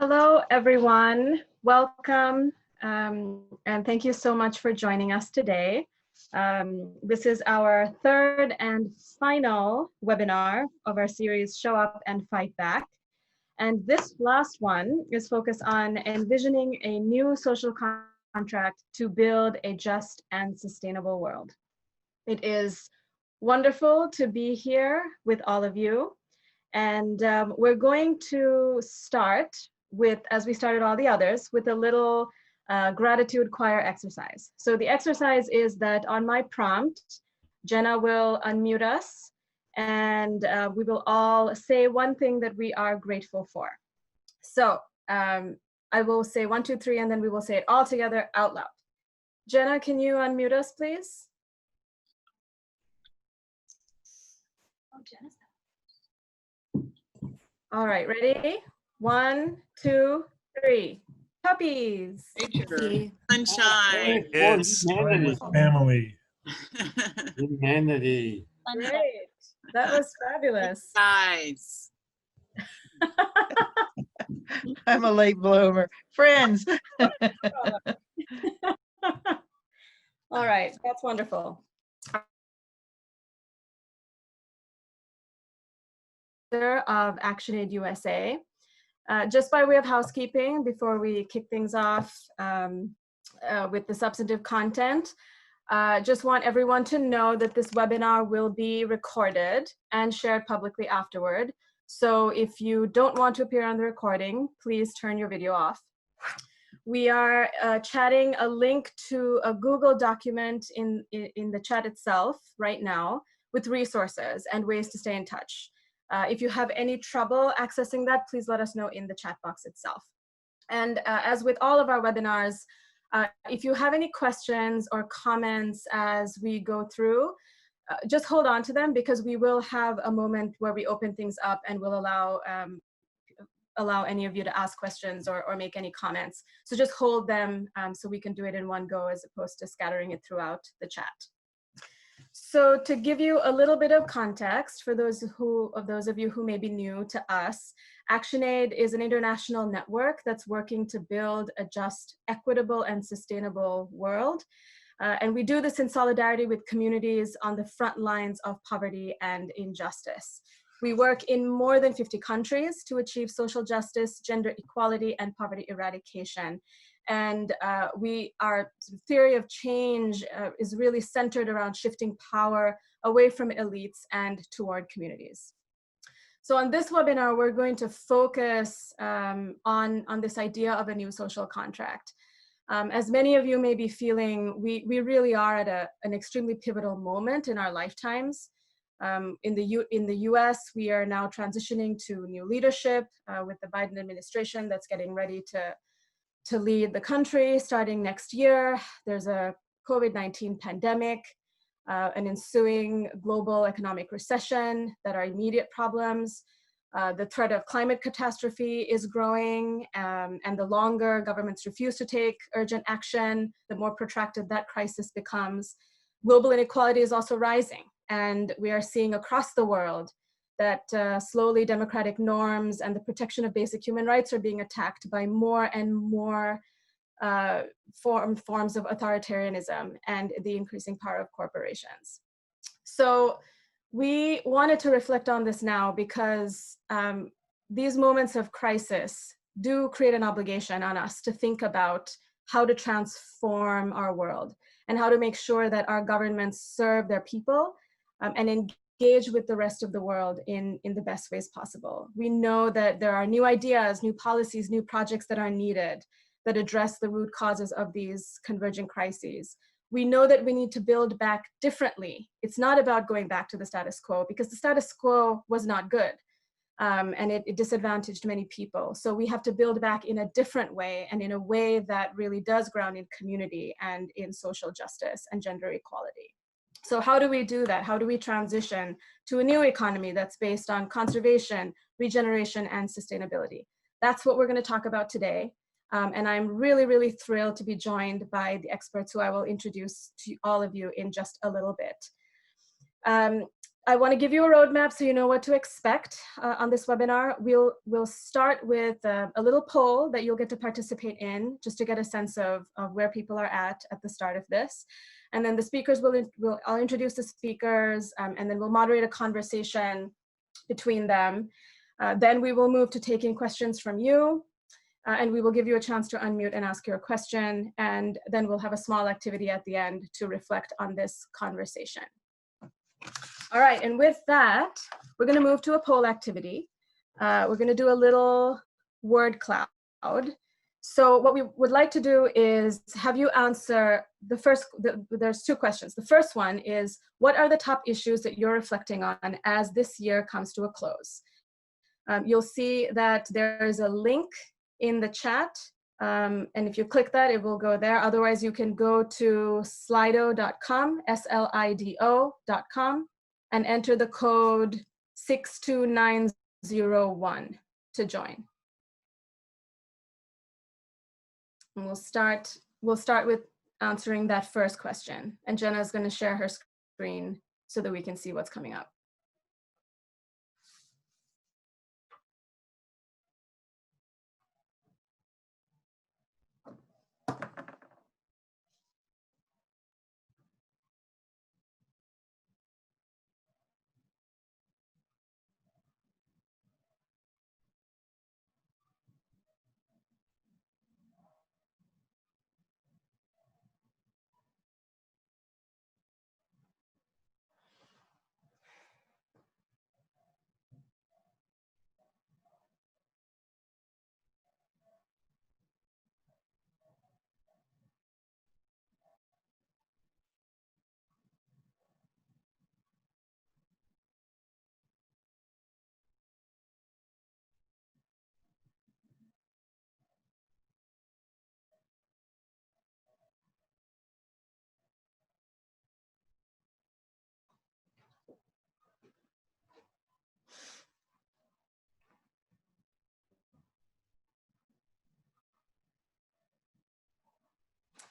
Hello, everyone. Welcome, and thank you so much for joining us today. This is our third and final webinar of our series, Show Up and Fight Back. And this last one is focused on envisioning a new social contract to build a just and sustainable world. It is wonderful to be here with all of you. And we're going to start with, as we started all the others, with a little gratitude choir exercise. So the exercise is that on my prompt, Jenna will unmute us and we will all say one thing that we are grateful for. So I will say 1, 2, 3, and then we will say it all together out loud. Jenna, can you unmute us, please? Oh, Jenna's all right, ready? 1, 2, 3. Puppies. Nature. Sunshine. Kids. Family. Humanity. Great. That was fabulous. Guys. I'm a late bloomer. Friends. All right, that's wonderful. Of ActionAid USA. Just by way of housekeeping, before we kick things off with the substantive content, just want everyone to know that this webinar will be recorded and shared publicly afterward. So if you don't want to appear on the recording, please turn your video off. We are chatting a link to a Google document in the chat itself right now with resources and ways to stay in touch. If you have any trouble accessing that, please let us know in the chat box itself. And as with all of our webinars, if you have any questions or comments as we go through, just hold on to them because we will have a moment where we open things up and will allow any of you to ask questions or make any comments. So just hold them so we can do it in one go as opposed to scattering it throughout the chat. So to give you a little bit of context for those of you who may be new to us, ActionAid is an international network that's working to build a just, equitable, and sustainable world. And we do this in solidarity with communities on the front lines of poverty and injustice. We work in more than 50 countries to achieve social justice, gender equality, and poverty eradication. And our theory of change is really centered around shifting power away from elites and toward communities. So on this webinar, we're going to focus on this idea of a new social contract. As many of you may be feeling, we really are at an extremely pivotal moment in our lifetimes. In the US, we are now transitioning to new leadership with the Biden administration that's getting ready to lead the country starting next year. There's a COVID-19 pandemic, an ensuing global economic recession that are immediate problems. The threat of climate catastrophe is growing, and the longer governments refuse to take urgent action, the more protracted that crisis becomes. Global inequality is also rising, and we are seeing across the world that slowly democratic norms and the protection of basic human rights are being attacked by more and more forms of authoritarianism and the increasing power of corporations. So we wanted to reflect on this now because these moments of crisis do create an obligation on us to think about how to transform our world and how to make sure that our governments serve their people and engage with the rest of the world in the best ways possible. We know that there are new ideas, new policies, new projects that are needed that address the root causes of these convergent crises. We know that we need to build back differently. It's not about going back to the status quo because the status quo was not good and it disadvantaged many people. So we have to build back in a different way and in a way that really does ground in community and in social justice and gender equality. So how do we do that? How do we transition to a new economy that's based on conservation, regeneration, and sustainability? That's what we're going to talk about today. And I'm really, really thrilled to be joined by the experts who I will introduce to all of you in just a little bit. I want to give you a roadmap so you know what to expect on this webinar. We'll start with a little poll that you'll get to participate in, just to get a sense of where people are at the start of this. And then the speakers I'll introduce the speakers, and then we'll moderate a conversation between them. Then we will move to taking questions from you, and we will give you a chance to unmute and ask your question. And then we'll have a small activity at the end to reflect on this conversation. All right, and with that, we're going to move to a poll activity. We're going to do a little word cloud. So what we would like to do is have you answer there's two questions. The first one is, what are the top issues that you're reflecting on as this year comes to a close? You'll see that there is a link in the chat. And if you click that, it will go there. Otherwise, you can go to slido.com, slido.com, and enter the code 62901 to join. And we'll start with answering that first question. And Jenna is going to share her screen so that we can see what's coming up.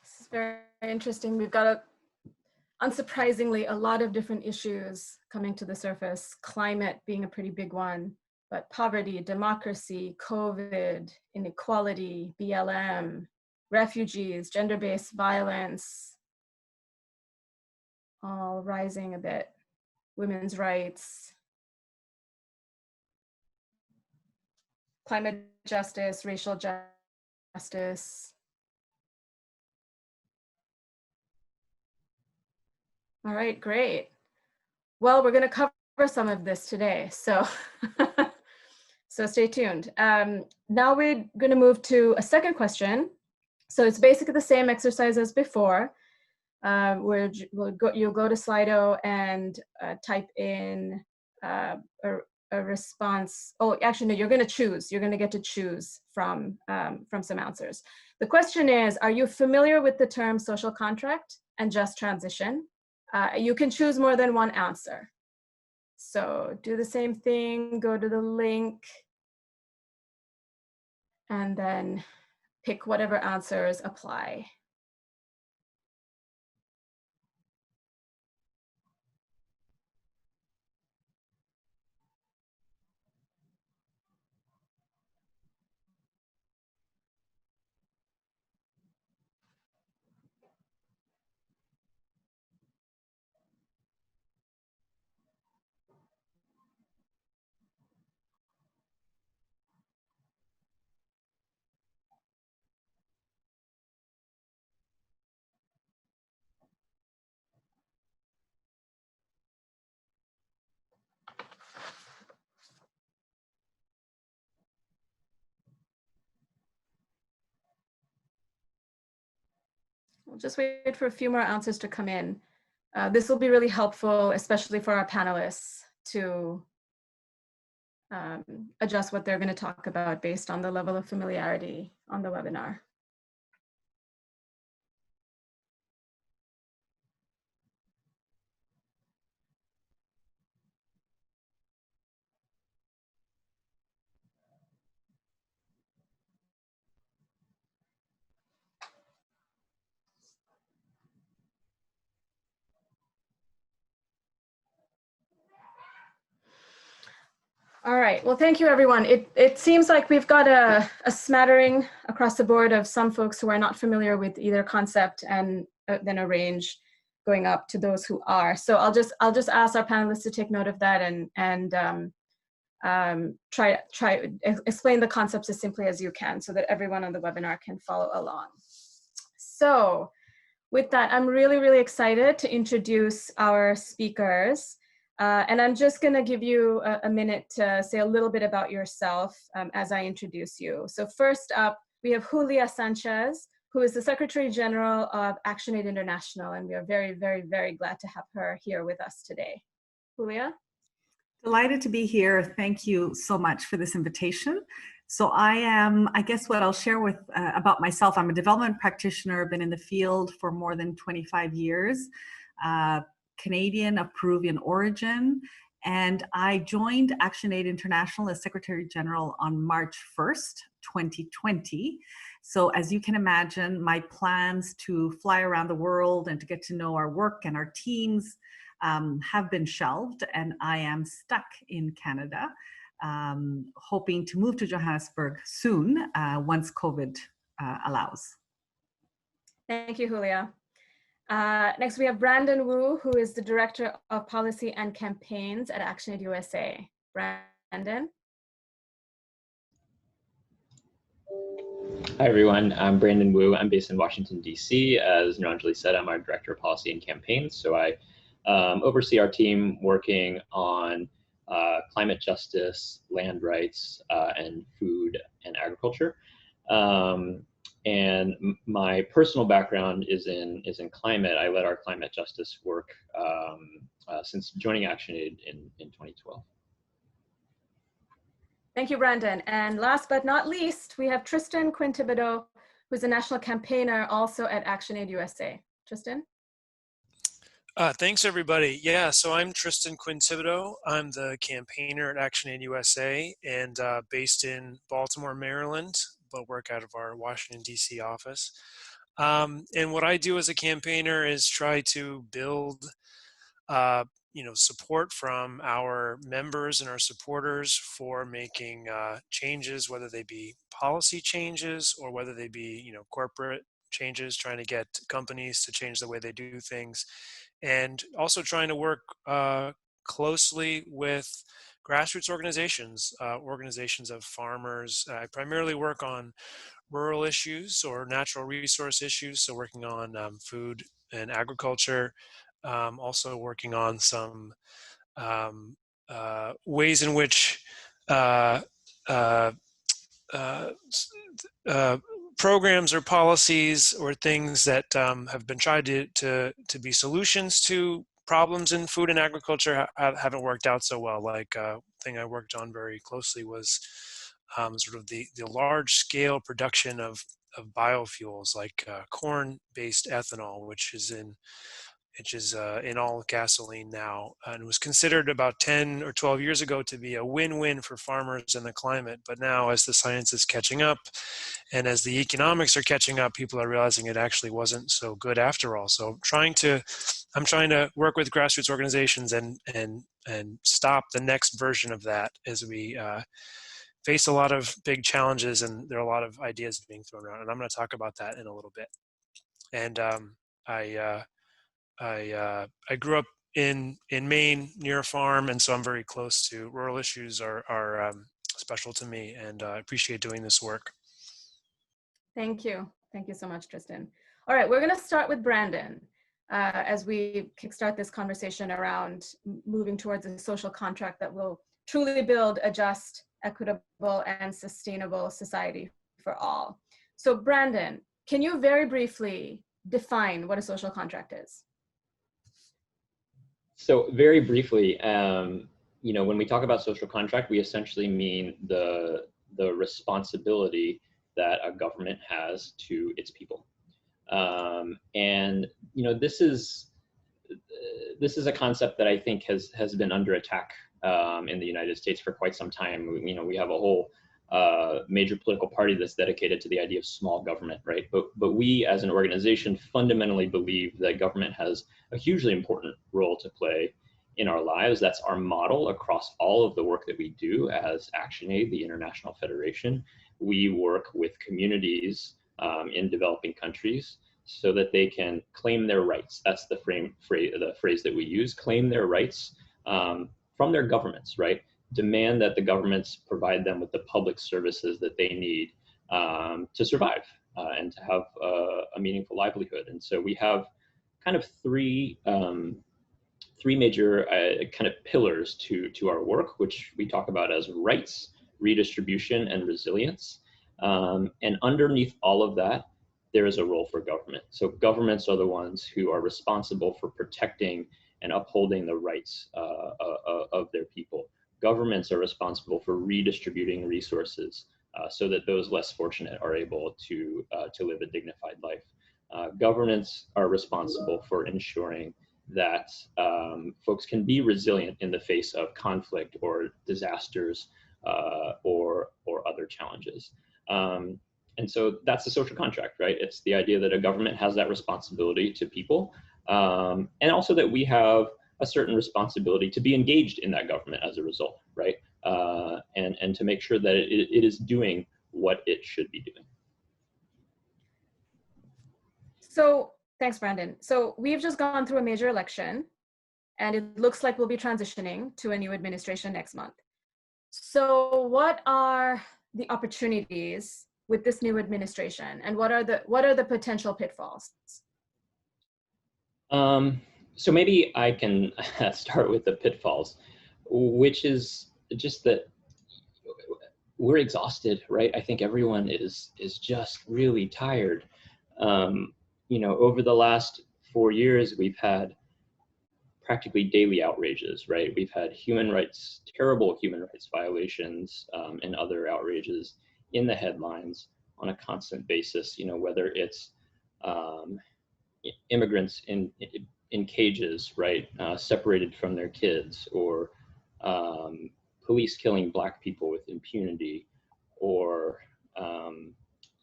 This is very interesting. We've got unsurprisingly, a lot of different issues coming to the surface, climate being a pretty big one, but poverty, democracy, COVID, inequality, BLM, refugees, gender-based violence, all rising a bit, women's rights, climate justice, racial justice. All right, great. Well, we're going to cover some of this today, so so stay tuned. Now we're going to move to a second question. So it's basically the same exercise as before, where you'll go to Slido and type in a response. Oh, actually, no, you're going to choose. You're going to get to choose from some answers. The question is, are you familiar with the term social contract and just transition? You can choose more than one answer. So do the same thing, go to the link, and then pick whatever answers apply. We'll just wait for a few more answers to come in. This will be really helpful, especially for our panelists, to adjust what they're going to talk about based on the level of familiarity on the webinar. All right, well, thank you, everyone. It seems like we've got a smattering across the board of some folks who are not familiar with either concept, and then a range going up to those who are. So I'll just ask our panelists to take note of that and try explain the concepts as simply as you can so that everyone on the webinar can follow along. So with that, I'm really excited to introduce our speakers. And I'm just going to give you a minute to say a little bit about yourself as I introduce you. So first up, we have Julia Sánchez, who is the Secretary-General of ActionAid International, and we are very glad to have her here with us today. Julia? Delighted to be here. Thank you so much for this invitation. So I guess what I'll share with about myself, I'm a development practitioner, been in the field for more than 25 years. Canadian of Peruvian origin, and I joined ActionAid International as Secretary General on March 1st, 2020. So as you can imagine, my plans to fly around the world and to get to know our work and our teams have been shelved, and I am stuck in Canada, hoping to move to Johannesburg soon once COVID allows. Thank you, Julia. Next, we have Brandon Wu, who is the Director of Policy and Campaigns at ActionAid USA. Brandon? Hi, everyone. I'm Brandon Wu. I'm based in Washington, D.C. As Niranjali said, I'm our Director of Policy and Campaigns. So I oversee our team working on climate justice, land rights, and food and agriculture. And my personal background is in climate. I led our climate justice work since joining ActionAid in 2012. Thank you, Brandon. And last but not least, we have Tristan Quinn-Thibodeau, who's a national campaigner also at ActionAid USA. Tristan? Thanks, everybody. Yeah, so I'm Tristan Quinn-Thibodeau. I'm the campaigner at ActionAid USA and based in Baltimore, Maryland, but work out of our Washington, D.C. office. And what I do as a campaigner is try to build support from our members and our supporters for making changes, whether they be policy changes or whether they be corporate changes, trying to get companies to change the way they do things, and also trying to work closely with grassroots organizations, organizations of farmers. I primarily work on rural issues or natural resource issues, so working on food and agriculture, also working on some ways in which programs or policies or things that have been tried to be solutions to problems in food and agriculture haven't worked out so well. Like thing I worked on very closely was sort of the large scale production of biofuels like corn-based ethanol, which is in all gasoline now, and was considered about 10 or 12 years ago to be a win-win for farmers and the climate. But now, as the science is catching up and as the economics are catching up, people are realizing it actually wasn't so good after all. So I'm trying to work with grassroots organizations and stop the next version of that as we face a lot of big challenges, and there are a lot of ideas being thrown around. And I'm going to talk about that in a little bit. And I grew up in Maine near a farm, and so I'm very close to rural issues are special to me, and I appreciate doing this work. Thank you. Thank you so much, Tristan. All right, we're going to start with Brandon as we kickstart this conversation around moving towards a social contract that will truly build a just, equitable, and sustainable society for all. So Brandon, can you very briefly define what a social contract is? So very briefly, when we talk about social contract, we essentially mean the responsibility that a government has to its people. This is a concept that I think has been under attack in the United States for quite some time. We have a whole major political party that's dedicated to the idea of small government, right? But we as an organization fundamentally believe that government has a hugely important role to play in our lives. That's our model across all of the work that we do as ActionAid, the International Federation. We work with communities in developing countries so that they can claim their rights. That's the phrase that we use, claim their rights from their governments, right? Demand that the governments provide them with the public services that they need to survive and to have a meaningful livelihood. And so we have kind of three major kind of pillars to our work, which we talk about as rights, redistribution, and resilience. And underneath all of that, there is a role for government. So governments are the ones who are responsible for protecting and upholding the rights of their people. Governments are responsible for redistributing resources so that those less fortunate are able to live a dignified life. Governments are responsible for ensuring that folks can be resilient in the face of conflict or disasters or other challenges. And so that's the social contract, right? It's the idea that a government has that responsibility to people, and also that we have a certain responsibility to be engaged in that government as a result, right? And to make sure that it is doing what it should be doing. So thanks, Brandon. So we've just gone through a major election, and it looks like we'll be transitioning to a new administration next month. So what are the opportunities with this new administration, and what are the potential pitfalls? So maybe I can start with the pitfalls, which is just that we're exhausted, right? I think everyone is just really tired. You know, over the last 4 years, we've had practically daily outrages, right? We've had terrible human rights violations and other outrages in the headlines on a constant basis, you know, whether it's immigrants in cages, right, separated from their kids, or police killing Black people with impunity, or,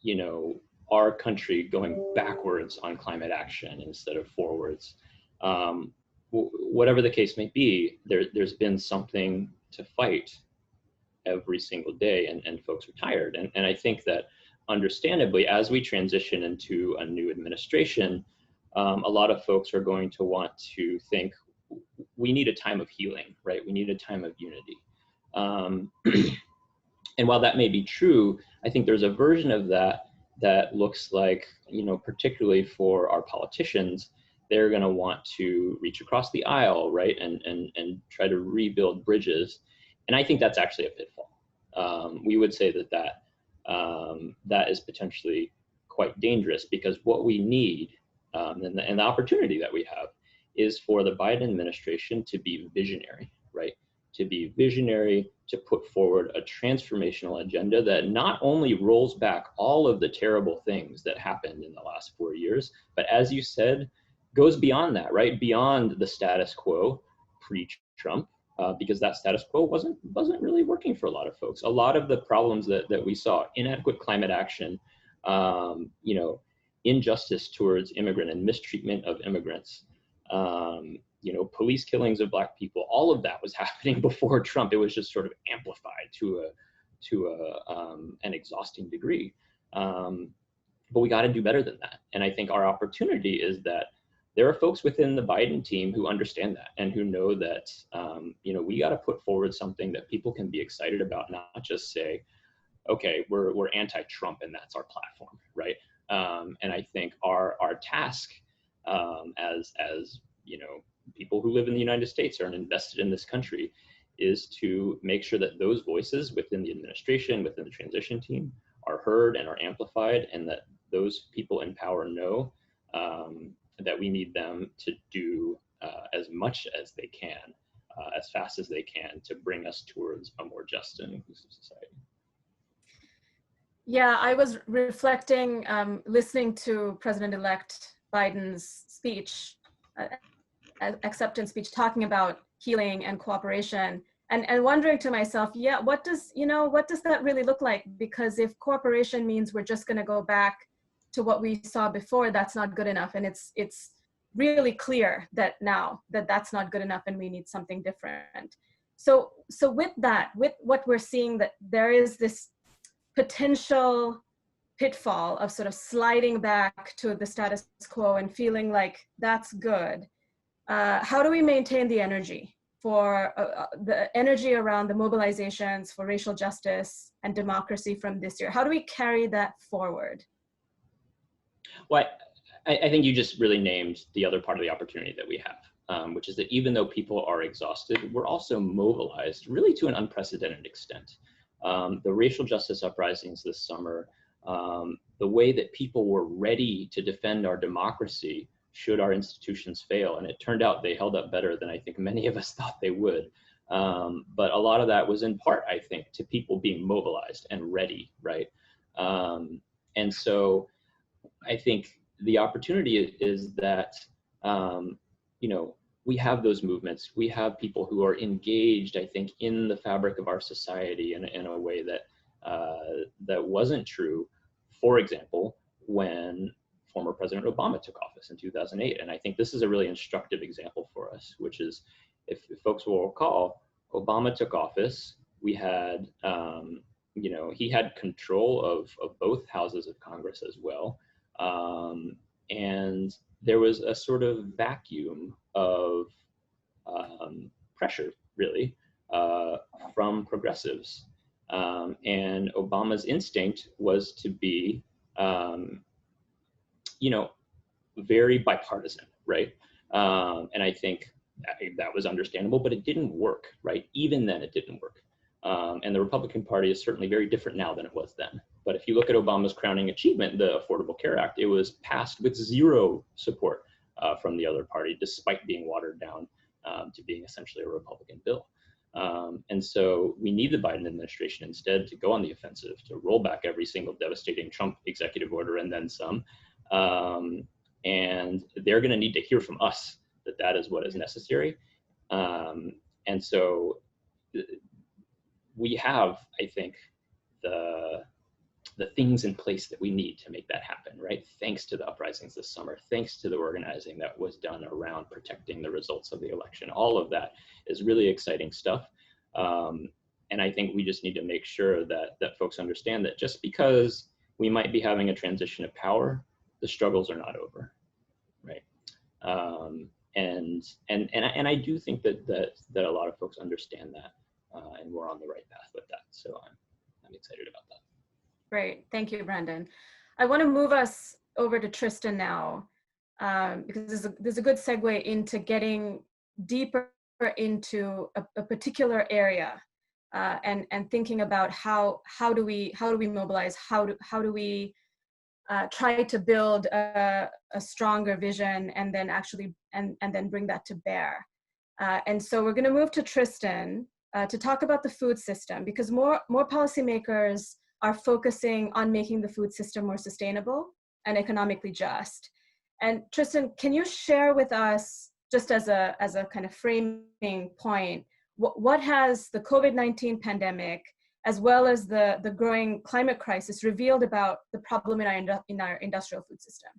you know, our country going backwards on climate action instead of forwards. Whatever the case may be, there's been something to fight every single day, and folks are tired. And I think that understandably, as we transition into a new administration, a lot of folks are going to want to think, we need a time of healing, right? We need a time of unity. And while that may be true, I think there's a version of that looks like, you know, particularly for our politicians, they're going to want to reach across the aisle, right, and try to rebuild bridges. And I think that's actually a pitfall. We would say that is potentially quite dangerous, because what we need and the opportunity that we have is for the Biden administration to be visionary, right? To be visionary, to put forward a transformational agenda that not only rolls back all of the terrible things that happened in the last 4 years, but as you said, goes beyond that, right? Beyond the status quo pre-Trump, because that status quo wasn't really working for a lot of folks. A lot of the problems that we saw, inadequate climate action, you know, injustice towards immigrant and mistreatment of immigrants, you know, police killings of Black people, all of that was happening before Trump. It was just sort of amplified to an exhausting degree. But we got to do better than that. And I think our opportunity is that there are folks within the Biden team who understand that and who know that, you know, we got to put forward something that people can be excited about, not just say, okay, we're anti-Trump and that's our platform, right? And I think our task as you know, people who live in the United States are invested in this country is to make sure that those voices within the administration, within the transition team, are heard and are amplified, and that those people in power know that we need them to do as much as they can, as fast as they can, to bring us towards a more just and inclusive society. Yeah, I was reflecting, listening to President-elect Biden's speech, acceptance speech, talking about healing and cooperation, and wondering to myself, yeah, what does that really look like? Because if cooperation means we're just going to go back to what we saw before, that's not good enough. And it's really clear that now that that's not good enough and we need something different. So with that, with what we're seeing, that there is this potential pitfall of sort of sliding back to the status quo and feeling like that's good. How do we maintain the energy for the energy around the mobilizations for racial justice and democracy from this year? How do we carry that forward? Well, I think you just really named the other part of the opportunity that we have, which is that even though people are exhausted, we're also mobilized really to an unprecedented extent. The racial justice uprisings this summer, the way that people were ready to defend our democracy should our institutions fail. And it turned out they held up better than I think many of us thought they would. But a lot of that was in part, I think, to people being mobilized and ready, right? And so I think the opportunity is that, you know, we have those movements. We have people who are engaged, I think, in the fabric of our society in a way that that wasn't true, for example, when former President Obama took office in 2008. And I think this is a really instructive example for us, which is, if folks will recall, Obama took office. We had, you know, he had control of both houses of Congress as well. And there was a sort of vacuum of pressure, really, from progressives. And Obama's instinct was to be, you know, very bipartisan, right? And I think that was understandable, but it didn't work, right? Even then, it didn't work. And the Republican Party is certainly very different now than it was then. But if you look at Obama's crowning achievement, the Affordable Care Act, it was passed with zero support from the other party, despite being watered down to being essentially a Republican bill. And so we need the Biden administration instead to go on the offensive, to roll back every single devastating Trump executive order and then some. And they're going to need to hear from us that that is what is necessary. And so we have, I think, the things in place that we need to make that happen, right? Thanks to the uprisings this summer, thanks to the organizing that was done around protecting the results of the election. All of that is really exciting stuff. And I think we just need to make sure that folks understand that just because we might be having a transition of power, the struggles are not over, right? And I do think that a lot of folks understand that, and we're on the right path with that. So I'm excited about that. Great, thank you, Brandon. I want to move us over to Tristan now, because there's a good segue into getting deeper into a particular area, and thinking about how do we mobilize, how do we try to build a stronger vision and then actually and then bring that to bear. And so we're going to move to Tristan to talk about the food system, because more policymakers are focusing on making the food system more sustainable and economically just. And Tristan, can you share with us, just as a kind of framing point, what has the COVID-19 pandemic, as well as the growing climate crisis, revealed about the problem in our industrial food system?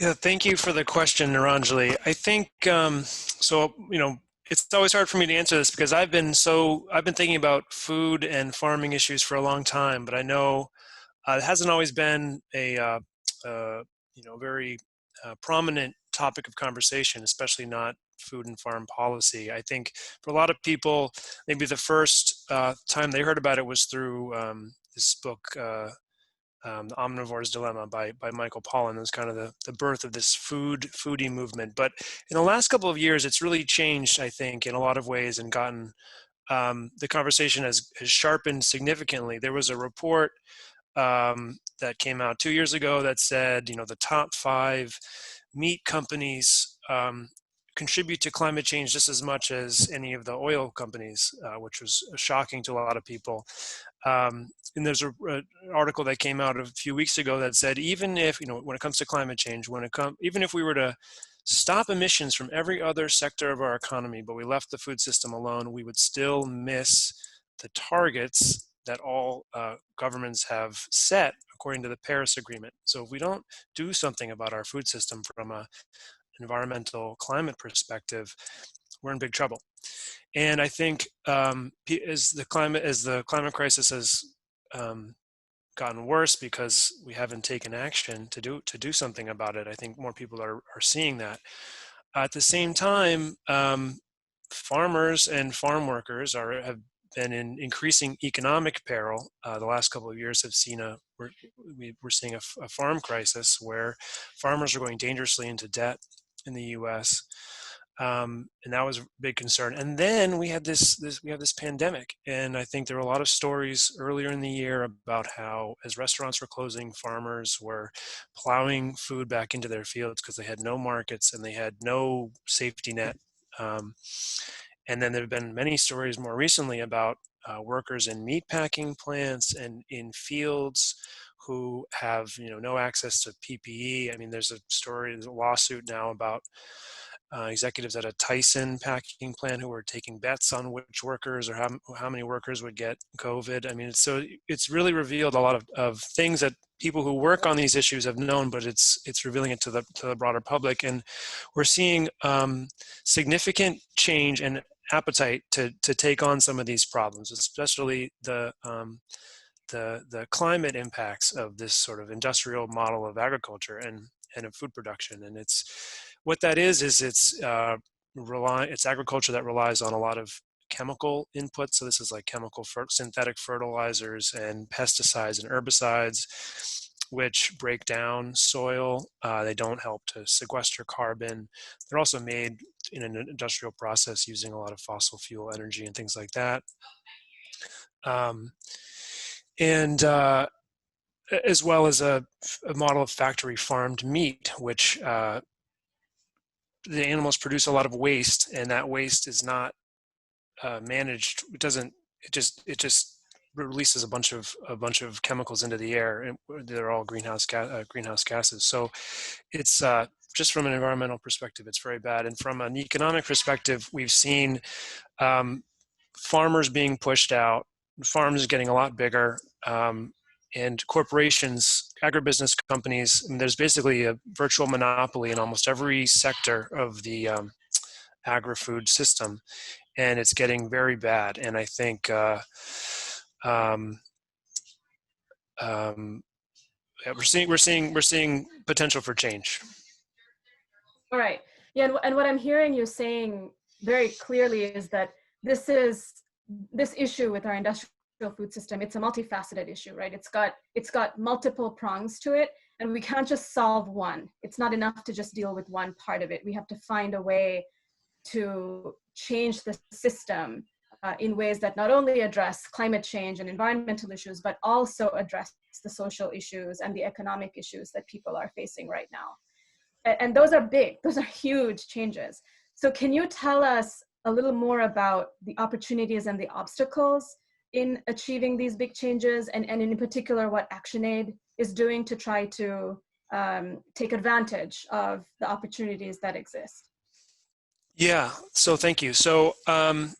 Yeah, thank you for the question, Niranjali. I think, so, you know, it's always hard for me to answer this because I've been thinking about food and farming issues for a long time, but I know it hasn't always been a you know, very prominent topic of conversation, especially not food and farm policy. I think for a lot of people, maybe the first time they heard about it was through this book, The Omnivore's Dilemma by Michael Pollan. It was kind of the birth of this foodie movement. But in the last couple of years, it's really changed, I think, in a lot of ways, and gotten, the conversation has sharpened significantly. There was a report that came out 2 years ago that said, you know, the top 5 meat companies contribute to climate change just as much as any of the oil companies, which was shocking to a lot of people. And there's an article that came out a few weeks ago that said, even if, you know, when it comes to climate change, even if we were to stop emissions from every other sector of our economy, but we left the food system alone, we would still miss the targets that all governments have set according to the Paris Agreement. So if we don't do something about our food system from an environmental climate perspective, we're in big trouble. And I think as the climate crisis has gotten worse because we haven't taken action to do something about it, I think more people are seeing that. At the same time, farmers and farm workers have been in increasing economic peril. The last couple of years have seen we're seeing a farm crisis where farmers are going dangerously into debt in the U.S. And that was a big concern. And then we have this pandemic, and I think there were a lot of stories earlier in the year about how, as restaurants were closing, farmers were plowing food back into their fields because they had no markets and they had no safety net. And then there have been many stories more recently about workers in meat packing plants and in fields who have no access to PPE. I mean, there's a lawsuit now about executives at a Tyson packing plant who are taking bets on which workers or how many workers would get COVID. I mean, it's really revealed a lot of things that people who work on these issues have known, but it's revealing it to the broader public. And we're seeing significant change and appetite to take on some of these problems, especially the climate impacts of this sort of industrial model of agriculture and of food production. And what that is it's agriculture that relies on a lot of chemical inputs. So this is like synthetic fertilizers and pesticides and herbicides, which break down soil. They don't help to sequester carbon. They're also made in an industrial process using a lot of fossil fuel energy and things like that. As well as a model of factory farmed meat, which the animals produce a lot of waste, and that waste is not managed. It just releases a bunch of chemicals into the air, and they're all greenhouse gases. So it's just from an environmental perspective, it's very bad. And from an economic perspective, we've seen farmers being pushed out, farms getting a lot bigger, and corporations, agribusiness companies. And there's basically a virtual monopoly in almost every sector of the agri-food system, and it's getting very bad. And I think we're seeing potential for change. All right. Yeah, and what I'm hearing you saying very clearly is that this issue with our industrial food system, it's a multifaceted issue, right? It's got multiple prongs to it, and we can't just solve one. It's not enough to just deal with one part of it. We have to find a way to change the system in ways that not only address climate change and environmental issues, but also address the social issues and the economic issues that people are facing right now. And those are big, those are huge changes. So can you tell us a little more about the opportunities and the obstacles in achieving these big changes, and in particular what ActionAid is doing to try to take advantage of the opportunities that exist? Yeah, so thank you. So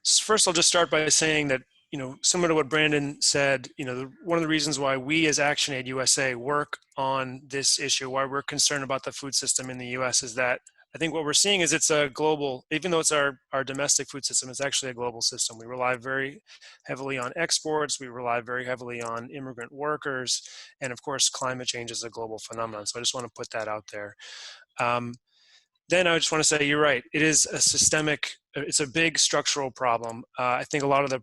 first I'll just start by saying that, similar to what Brandon said, one of the reasons why we as ActionAid USA work on this issue, why we're concerned about the food system in the US, is that I think what we're seeing is it's a global, even though it's our domestic food system, it's actually a global system. We rely very heavily on exports. We rely very heavily on immigrant workers. And of course, climate change is a global phenomenon. So I just want to put that out there. Then I just want to say, you're right. It is it's a big structural problem. I think a lot of the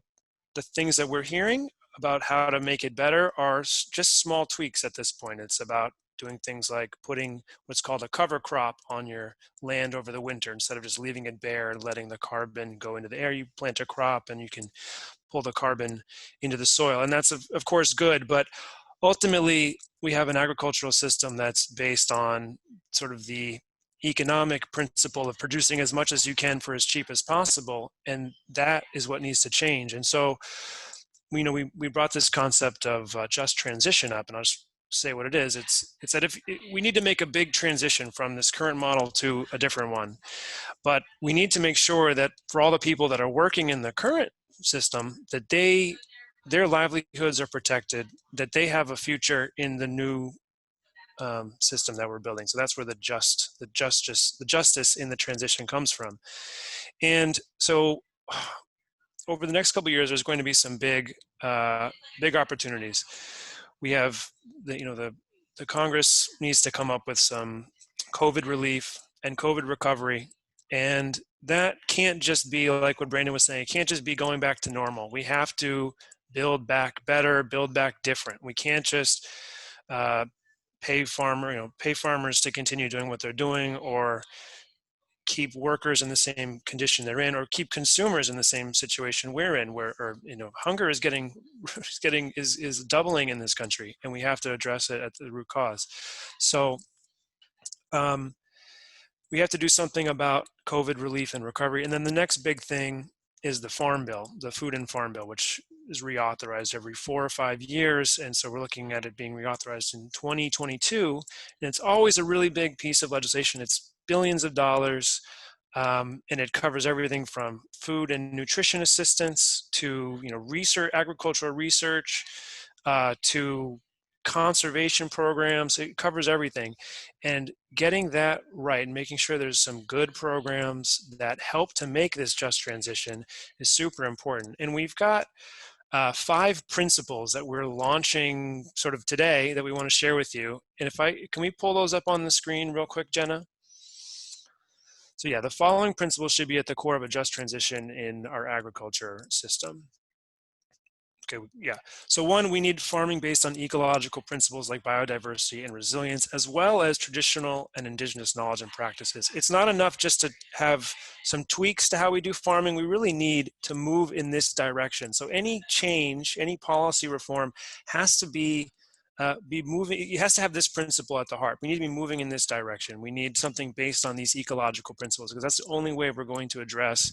things that we're hearing about how to make it better are just small tweaks at this point. It's about doing things like putting what's called a cover crop on your land over the winter instead of just leaving it bare and letting the carbon go into the air. You plant a crop and you can pull the carbon into the soil. And that's of course good, but ultimately we have an agricultural system that's based on sort of the economic principle of producing as much as you can for as cheap as possible. And that is what needs to change. And so, we brought this concept of just transition up, and I'll just say what it is. It's that if we need to make a big transition from this current model to a different one, but we need to make sure that for all the people that are working in the current system, that they their livelihoods are protected, that they have a future in the new system that we're building. So that's where the justice in the transition comes from. And so over the next couple of years, there's going to be some big opportunities. We have the Congress needs to come up with some COVID relief and COVID recovery. And that can't just be like what Brandon was saying. It can't just be going back to normal. We have to build back better, build back different. We can't just pay farmers to continue doing what they're doing, or keep workers in the same condition they're in, or keep consumers in the same situation we're in, where hunger is is doubling in this country, and we have to address it at the root cause. So we have to do something about COVID relief and recovery. And then the next big thing is the Farm Bill, the Food and Farm Bill, which is reauthorized every 4 or 5 years. And so we're looking at it being reauthorized in 2022. And it's always a really big piece of legislation. It's billions of dollars. And it covers everything from food and nutrition assistance to agricultural research, to conservation programs. It covers everything. And getting that right and making sure there's some good programs that help to make this just transition is super important. And we've got 5 principles that we're launching sort of today that we want to share with you. And can we pull those up on the screen real quick, Jenna? So yeah, the following principles should be at the core of a just transition in our agriculture system. Okay, yeah. So 1, we need farming based on ecological principles like biodiversity and resilience, as well as traditional and indigenous knowledge and practices. It's not enough just to have some tweaks to how we do farming. We really need to move in this direction. So any change, any policy reform has to be moving. It has to have this principle at the heart. We need to be moving in this direction. We need something based on these ecological principles, because that's the only way we're going to address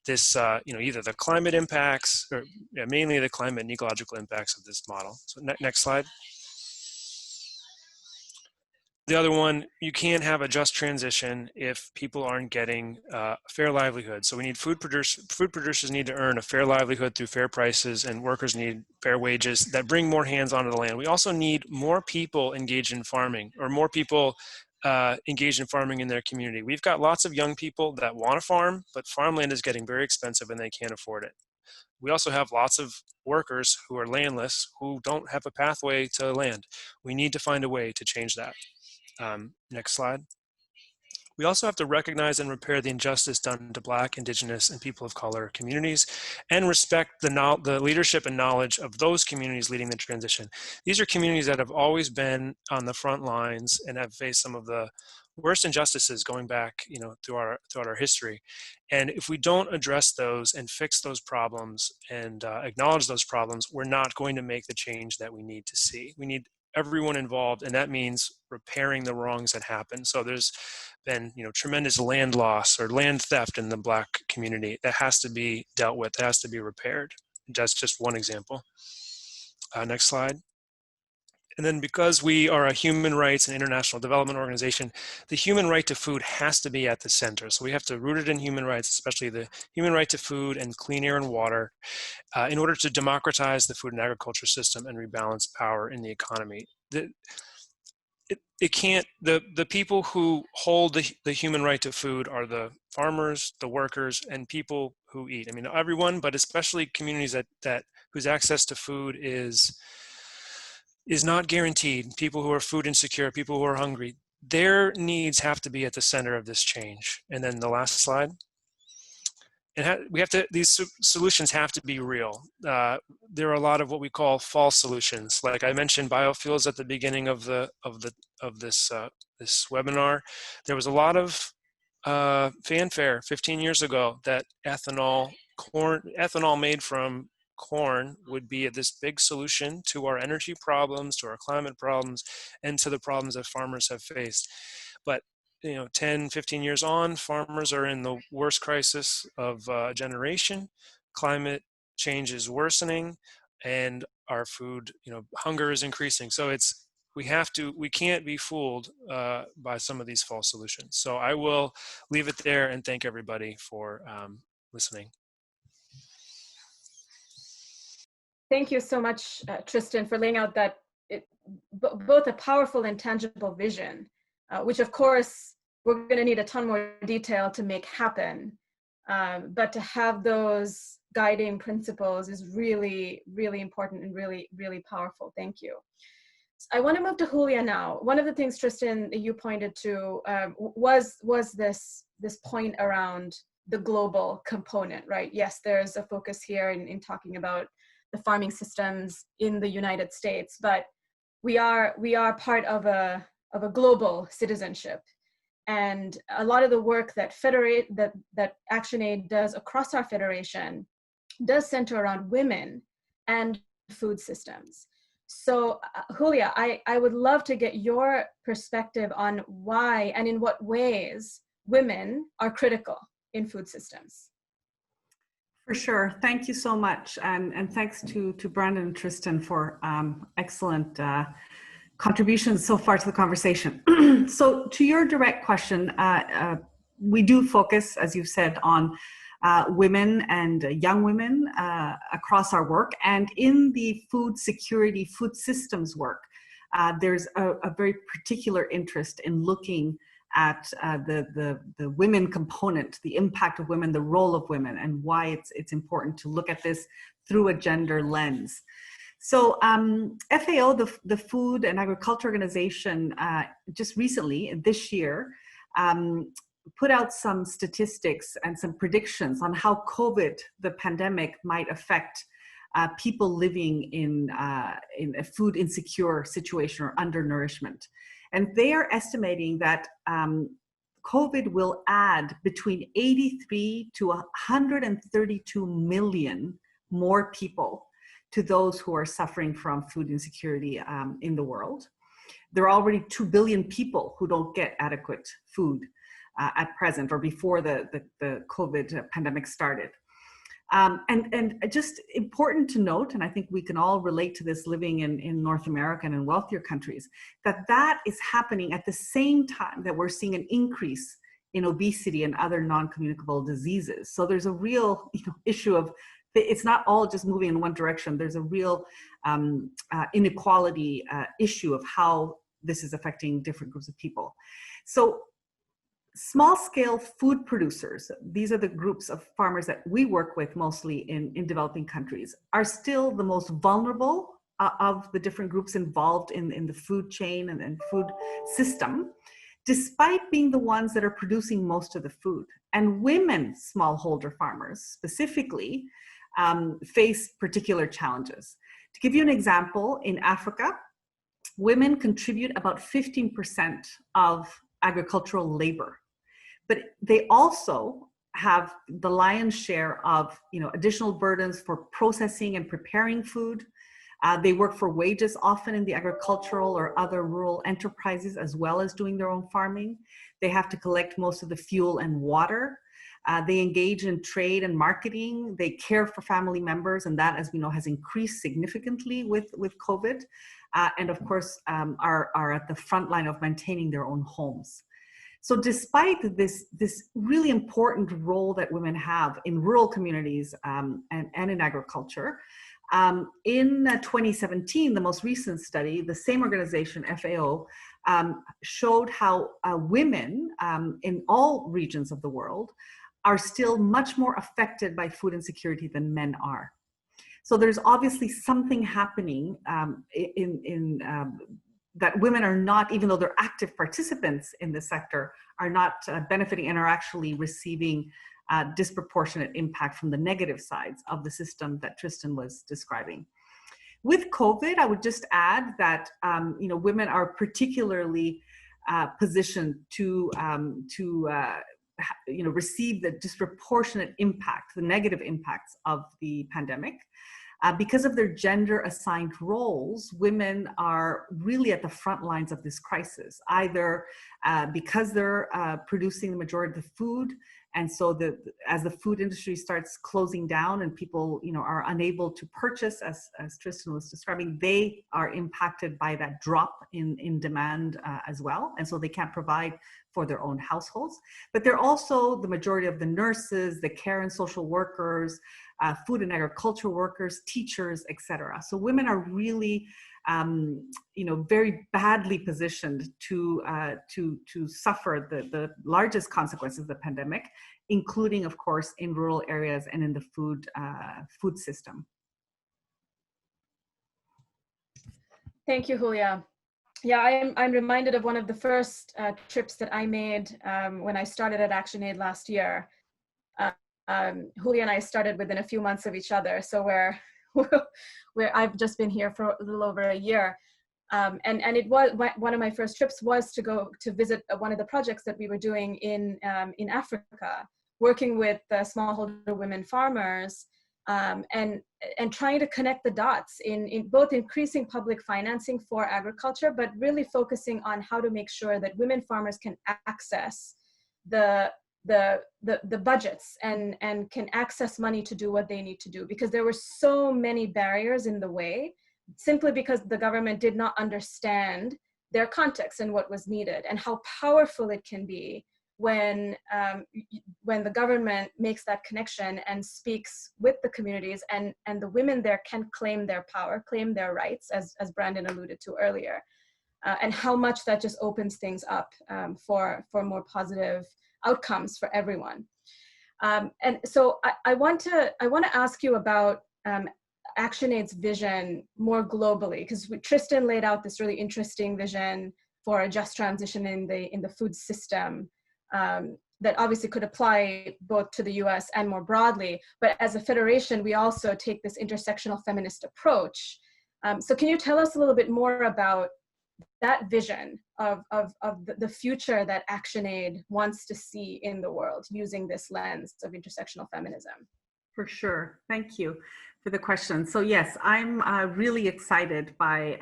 this, either the climate impacts, or mainly the climate and ecological impacts of this model. So next slide. The other one, you can't have a just transition if people aren't getting a fair livelihood. So we need food producers need to earn a fair livelihood through fair prices, and workers need fair wages that bring more hands onto the land. We also need more people engaged in farming, or more people engaged in farming in their community. We've got lots of young people that want to farm, but farmland is getting very expensive and they can't afford it. We also have lots of workers who are landless, who don't have a pathway to land. We need to find a way to change that. Next slide. We also have to recognize and repair the injustice done to Black, Indigenous, and people of color communities, and respect the leadership and knowledge of those communities leading the transition. These are communities that have always been on the front lines and have faced some of the worst injustices going back, throughout our history. And if we don't address those and fix those problems and acknowledge those problems, we're not going to make the change that we need to see. We need everyone involved, and that means repairing the wrongs that happen. So there's been tremendous land loss or land theft in the Black community that has to be dealt with, that has to be repaired. That's just one example. Next slide. And then, because we are a human rights and international development organization, the human right to food has to be at the center. So we have to root it in human rights, especially the human right to food and clean air and water, in order to democratize the food and agriculture system and rebalance power in the economy. The people who hold the human right to food are the farmers, the workers, and people who eat. I mean, everyone, but especially communities that whose access to food is not guaranteed. People who are food insecure, people who are hungry, their needs have to be at the center of this change. And then the last slide. These solutions have to be real. There are a lot of what we call false solutions. Like I mentioned, biofuels at the beginning of this webinar. There was a lot of fanfare 15 years ago that ethanol made from corn would be this big solution to our energy problems, to our climate problems, and to the problems that farmers have faced. But 10, 15 years on, farmers are in the worst crisis of a generation. Climate change is worsening, and our food, hunger is increasing. So we can't be fooled by some of these false solutions. So I will leave it there and thank everybody for listening. Thank you so much, Tristan, for laying out that both a powerful and tangible vision, which of course we're going to need a ton more detail to make happen. But to have those guiding principles is really, really important and really, really powerful. Thank you. I want to move to Julia now. One of the things, Tristan, you pointed to was this point around the global component, right? Yes, there's a focus here in talking about the farming systems in the United States, but we are part of a global citizenship. And a lot of the work that ActionAid does across our federation does center around women and food systems. So Julia, I would love to get your perspective on why and in what ways women are critical in food systems. For sure. Thank you so much. And thanks to Brandon and Tristan for excellent contributions so far to the conversation. So to your direct question, we do focus, as you've said, on women and young women across our work. And in the food security, food systems work, there's a very particular interest in looking at the women component, the impact of women, the role of women, and why it's important to look at this through a gender lens. So FAO, the Food and Agriculture Organization, just recently, this year, put out some statistics and some predictions on how COVID, the pandemic, might affect people living in a food insecure situation or undernourishment. And they are estimating that COVID will add between 83 to 132 million more people to those who are suffering from food insecurity in the world. There are already 2 billion people who don't get adequate food at present or before the COVID pandemic started. And just important to note, and I think we can all relate to this living in North America and in wealthier countries, that is happening at the same time that we're seeing an increase in obesity and other non-communicable diseases. So there's a real issue of, it's not all just moving in one direction. There's a real inequality issue of how this is affecting different groups of people. So small-scale food producers, these are the groups of farmers that we work with mostly in developing countries, are still the most vulnerable of the different groups involved in the food chain and food system, despite being the ones that are producing most of the food. And women smallholder farmers specifically face particular challenges. To give you an example, in Africa, women contribute about 15% of agricultural labor, but they also have the lion's share of additional burdens for processing and preparing food. They work for wages often in the agricultural or other rural enterprises, as well as doing their own farming. They have to collect most of the fuel and water. They engage in trade and marketing. They care for family members, and that, as we know, has increased significantly with COVID. And of course, are at the front line of maintaining their own homes. So despite this really important role that women have in rural communities and in agriculture, in 2017, the most recent study, the same organization, FAO, showed how women in all regions of the world are still much more affected by food insecurity than men are. So there's obviously something happening that women are not, even though they're active participants in the sector, are not benefiting and are actually receiving disproportionate impact from the negative sides of the system that Tristan was describing. With COVID, I would just add that women are particularly positioned to receive the disproportionate impact, the negative impacts of the pandemic. Because of their gender-assigned roles, women are really at the front lines of this crisis, either because they're producing the majority of the food And so as the food industry starts closing down and people, are unable to purchase, as Tristan was describing, they are impacted by that drop in demand as well. And so they can't provide for their own households. But they're also the majority of the nurses, the care and social workers, food and agriculture workers, teachers, etc. So women are really very badly positioned to suffer the largest consequences of the pandemic, including, of course, in rural areas and in the food system. Thank you, Julia. Yeah, I'm reminded of one of the first trips that I made when I started at ActionAid last year. Julia and I started within a few months of each other, so where I've just been here for a little over a year. And it was one of my first trips was to go to visit one of the projects that we were doing in Africa, working with smallholder women farmers, and trying to connect the dots in both increasing public financing for agriculture, but really focusing on how to make sure that women farmers can access the budgets and can access money to do what they need to do, because there were so many barriers in the way, simply because the government did not understand their context and what was needed, and how powerful it can be when the government makes that connection and speaks with the communities, and the women there can claim their power, claim their rights, as Brandon alluded to earlier, and how much that just opens things up for more positive outcomes for everyone. And so I want to ask you about ActionAid's vision more globally, because Tristan laid out this really interesting vision for a just transition in the food system that obviously could apply both to the US and more broadly. But as a federation, we also take this intersectional feminist approach. So can you tell us a little bit more about that vision of the future that ActionAid wants to see in the world using this lens of intersectional feminism? For sure. Thank you for the question. So yes, I'm really excited by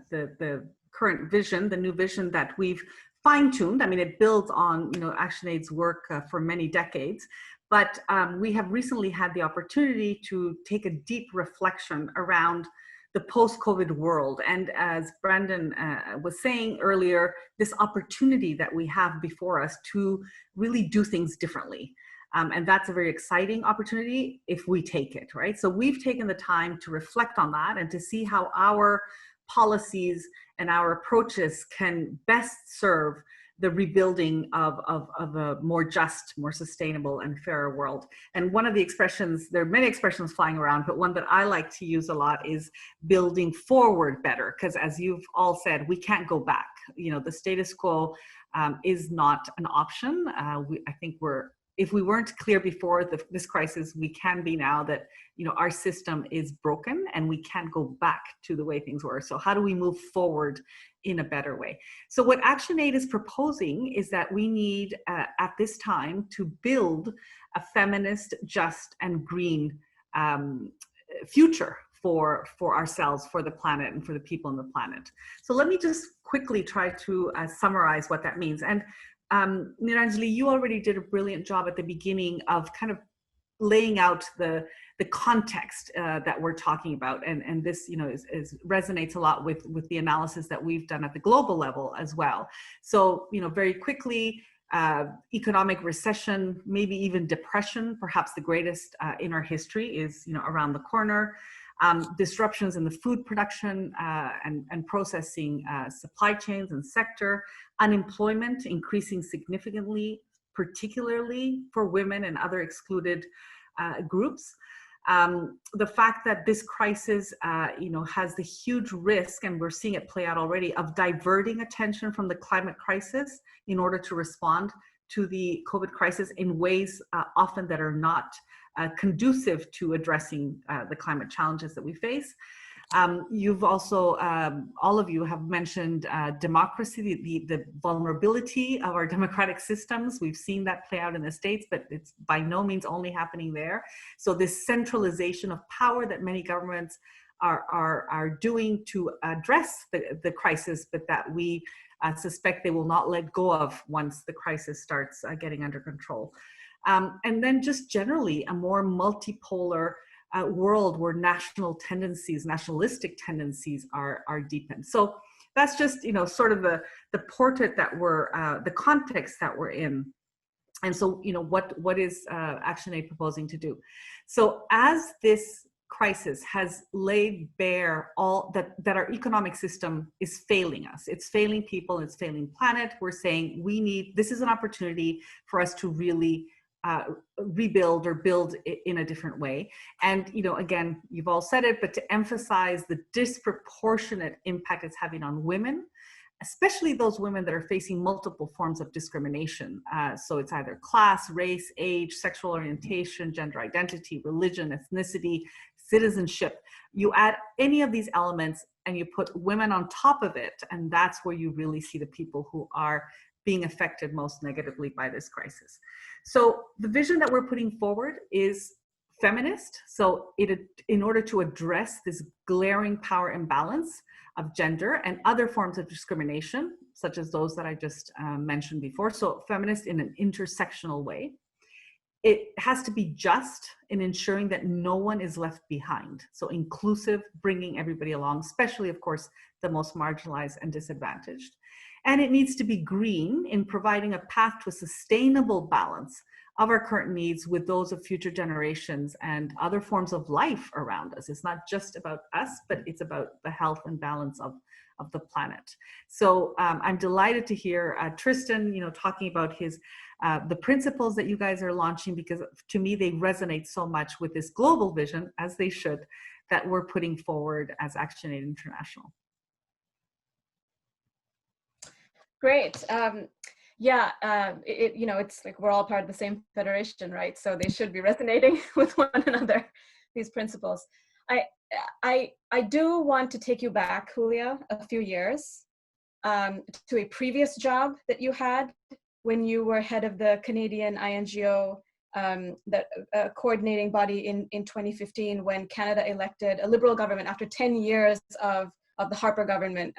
the current vision, the new vision that we've fine-tuned. I mean, it builds on ActionAid's work for many decades, but we have recently had the opportunity to take a deep reflection around the post-COVID world. And as Brandon was saying earlier, this opportunity that we have before us to really do things differently. And that's a very exciting opportunity if we take it, right? So we've taken the time to reflect on that and to see how our policies and our approaches can best serve the rebuilding of a more just, more sustainable and fairer world. And one of the expressions, there are many expressions flying around, but one that I like to use a lot is building forward better, because as you've all said, we can't go back. The status quo is not an option. I think if we weren't clear before this crisis, we can be now that our system is broken and we can't go back to the way things were. So how do we move forward in a better way? So what ActionAid is proposing is that we need at this time to build a feminist, just and green future for ourselves, for the planet, and for the people on the planet. So let me just quickly try to summarize what that means. And Niranjali, you already did a brilliant job at the beginning of kind of laying out the context that we're talking about, and this resonates a lot with the analysis that we've done at the global level as well. So very quickly, economic recession, maybe even depression, perhaps the greatest in our history, is around the corner. Disruptions in the food production and processing supply chains and sector, unemployment increasing significantly, particularly for women and other excluded groups. The fact that this crisis, has the huge risk, and we're seeing it play out already, of diverting attention from the climate crisis in order to respond to the COVID crisis in ways often that are not conducive to addressing the climate challenges that we face. You've also, all of you have mentioned democracy, the vulnerability of our democratic systems. We've seen that play out in the States, but it's by no means only happening there. So this centralization of power that many governments are doing to address the crisis, but that we suspect they will not let go of once the crisis starts getting under control. And then just generally a more multipolar world where national tendencies, nationalistic tendencies are deepened. So that's just, you know, sort of the portrait that we're, the context that we're in. And so, you know, what is ActionAid proposing to do? So as this crisis has laid bare all that our economic system is failing us, it's failing people, it's failing planet, we're saying this is an opportunity for us to really rebuild or build in a different way. And, you know, again, you've all said it, but to emphasize the disproportionate impact it's having on women, especially those women that are facing multiple forms of discrimination. So it's either class, race, age, sexual orientation, gender identity, religion, ethnicity, citizenship. You add any of these elements and you put women on top of it, and that's where you really see the people who are being affected most negatively by this crisis. So the vision that we're putting forward is feminist. So in order to address this glaring power imbalance of gender and other forms of discrimination, such as those that I just mentioned before. So feminist in an intersectional way. It has to be just in ensuring that no one is left behind. So inclusive, bringing everybody along, especially, of course, the most marginalized and disadvantaged. And it needs to be green in providing a path to a sustainable balance of our current needs with those of future generations and other forms of life around us. It's not just about us, but it's about the health and balance of the planet. So I'm delighted to hear Tristan, you know, talking about the principles that you guys are launching, because to me, they resonate so much with this global vision, as they should, that we're putting forward as ActionAid International. Great. Yeah, you know, it's like we're all part of the same federation, right? So they should be resonating with one another, these principles. I do want to take you back, Julia, a few years to a previous job that you had when you were head of the Canadian INGO coordinating body in 2015, when Canada elected a Liberal government after 10 years of the Harper government,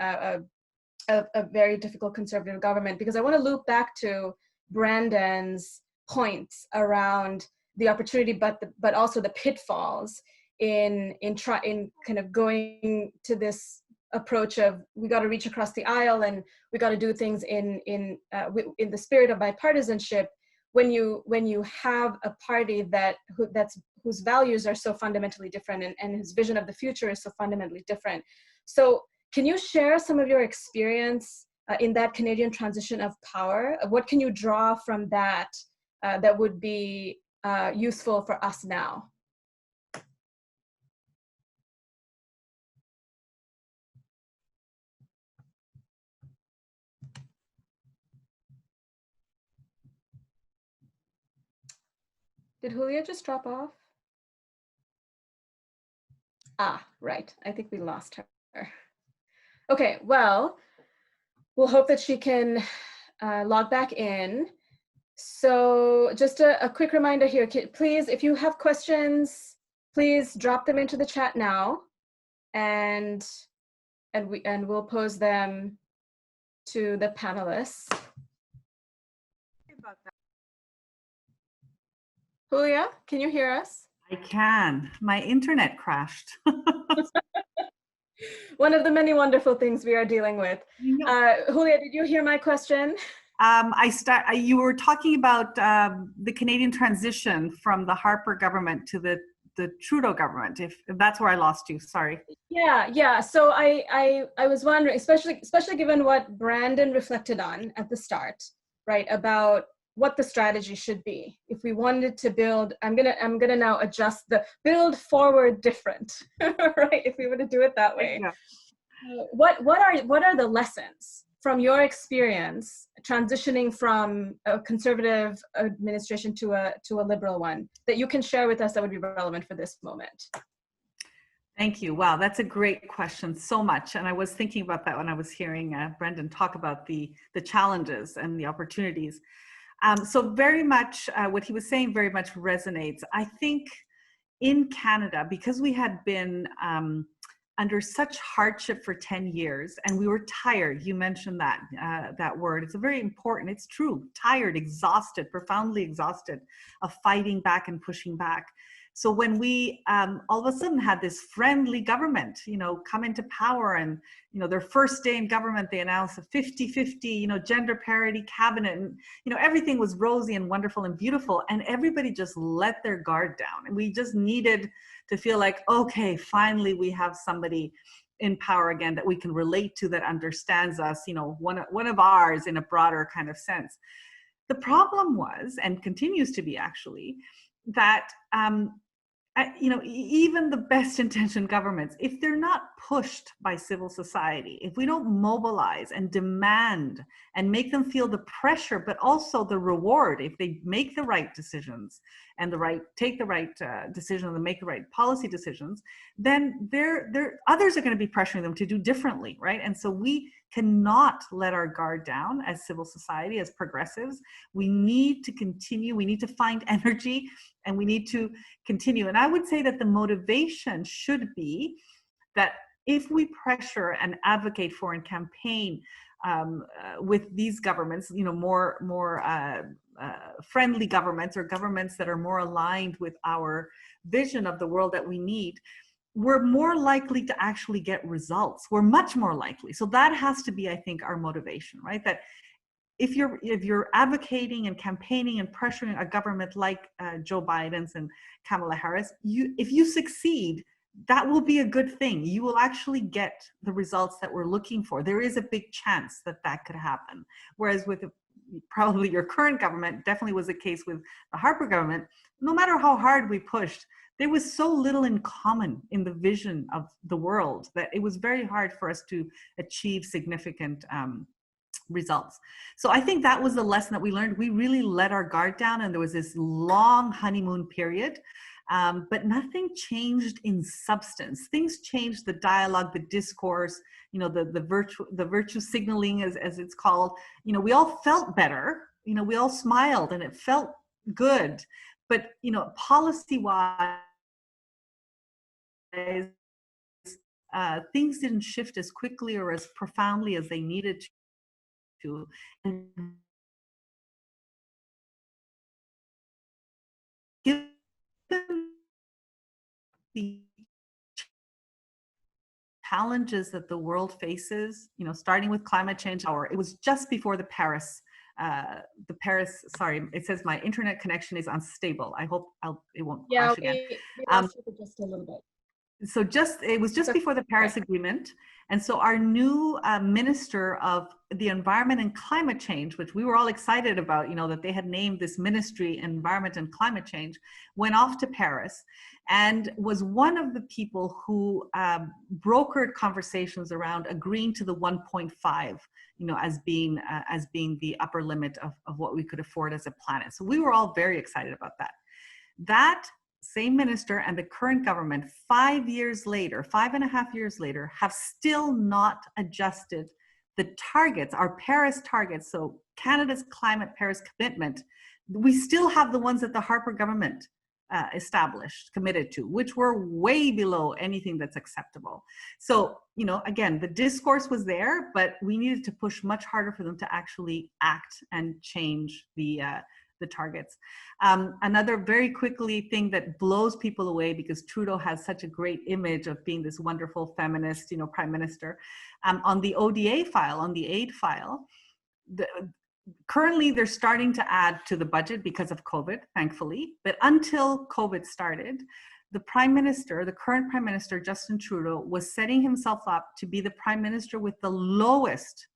a very difficult conservative government. Because I want to loop back to Brandon's points around the opportunity, but also the pitfalls in kind of going to this approach of we got to reach across the aisle and we got to do things in the spirit of bipartisanship, when you have a party whose values are so fundamentally different and whose vision of the future is so fundamentally different. So can you share some of your experience in that Canadian transition of power? What can you draw from that that would be useful for us now? Did Julia just drop off? Ah, right. I think we lost her. Okay, well, we'll hope that she can log back in. So just a quick reminder here, please, if you have questions, please drop them into the chat now, and we'll pose them to the panelists. Julia, can you hear us? I can. My internet crashed. One of the many wonderful things we are dealing with. Julia, did you hear my question? You were talking about the Canadian transition from the Harper government to the Trudeau government, if that's where I lost you, sorry. Yeah. So I was wondering, especially given what Brandon reflected on at the start, right, about what the strategy should be. If we wanted to build, I'm gonna now adjust the build forward different, right? If we were to do it that way, yeah. What are the lessons from your experience transitioning from a conservative administration to a liberal one that you can share with us that would be relevant for this moment? Thank you. Wow, that's a great question, so much. And I was thinking about that when I was hearing Brendan talk about the challenges and the opportunities. So very much what he was saying very much resonates. I think in Canada, because we had been under such hardship for 10 years, and we were tired. You mentioned that, that word. It's a very important, it's true, tired, exhausted, profoundly exhausted of fighting back and pushing back. So when we all of a sudden had this friendly government, you know, come into power, and, you know, their first day in government, they announced a 50-50, you know, gender parity cabinet, and, you know, everything was rosy and wonderful and beautiful, and everybody just let their guard down. And we just needed to feel like, okay, finally we have somebody in power again that we can relate to, that understands us, you know, one of ours in a broader kind of sense. The problem was, and continues to be actually, that you know, even the best intentioned governments, if they're not pushed by civil society, if we don't mobilize and demand and make them feel the pressure, but also the reward, if they make the right decisions and take the right decisions and make the right policy decisions, then others are going to be pressuring them to do differently, right? And so we cannot let our guard down as civil society, as progressives. We need to continue, we need to find energy, and we need to continue. And I would say that the motivation should be that if we pressure and advocate for and campaign with these governments, you know, more friendly governments, or governments that are more aligned with our vision of the world that we need, we're more likely to actually get results. We're much more likely. So that has to be, I think, our motivation, right? That if you're advocating and campaigning and pressuring a government like Joe Biden's and Kamala Harris, if you succeed, that will be a good thing. You will actually get the results that we're looking for. There is a big chance that that could happen. Whereas with probably your current government, definitely was the case with the Harper government, no matter how hard we pushed, there was so little in common in the vision of the world that it was very hard for us to achieve significant results. So I think that was the lesson that we learned. We really let our guard down, and there was this long honeymoon period, but nothing changed in substance. Things changed, the dialogue, the discourse, you know, the virtue signaling, as it's called. You know, we all felt better. You know, we all smiled, and it felt good. But, you know, policy-wise, things didn't shift as quickly or as profoundly as they needed to. And given the challenges that the world faces, you know, starting with climate change, it was just before the Paris, sorry, it says my internet connection is unstable. I hope it won't crash again. We lost you for just a little bit. So it was just before the Paris Agreement. And so our new Minister of the Environment and Climate Change, which we were all excited about, you know, that they had named this Ministry, Environment and Climate Change, went off to Paris and was one of the people who brokered conversations around agreeing to the 1.5, you know, as being the upper limit of what we could afford as a planet. So we were all very excited about that. That same minister and the current government, 5 years later, 5.5 years later, have still not adjusted the targets, our Paris targets. So Canada's climate Paris commitment, we still have the ones that the Harper government established, committed to, which were way below anything that's acceptable. So, you know, again, the discourse was there, but we needed to push much harder for them to actually act and change the targets. Another very quickly thing that blows people away, because Trudeau has such a great image of being this wonderful feminist, you know, prime minister, on the ODA file, on the aid file, currently they're starting to add to the budget because of COVID, thankfully, but until COVID started, the prime minister, the current prime minister, Justin Trudeau, was setting himself up to be the prime minister with the lowest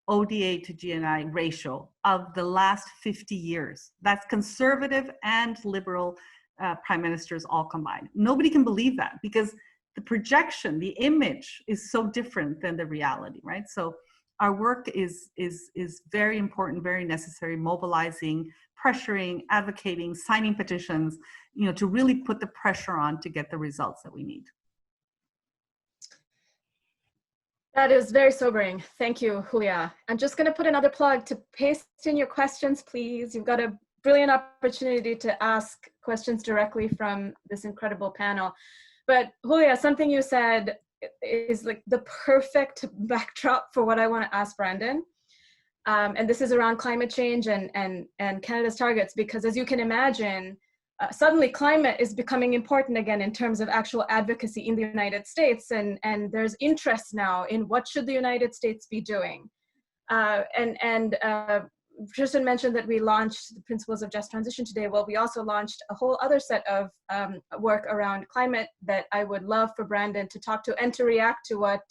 ODA to GNI ratio of the last 50 years. That's conservative and liberal prime ministers all combined. Nobody can believe that, because the projection, the image is so different than the reality, right? So our work is very important, very necessary, mobilizing, pressuring, advocating, signing petitions, you know, to really put the pressure on to get the results that we need. That is very sobering. Thank you, Julia. I'm just going to put another plug to paste in your questions, please. You've got to brilliant opportunity to ask questions directly from this incredible panel. But Julia, something you said is like the perfect backdrop for what I want to ask Brandon. And this is around climate change and Canada's targets, because as you can imagine, suddenly climate is becoming important again in terms of actual advocacy in the United States, and there's interest now in what should the United States be doing. Tristan mentioned that we launched the Principles of Just Transition today. Well, we also launched a whole other set of work around climate that I would love for Brandon to talk to and to react to what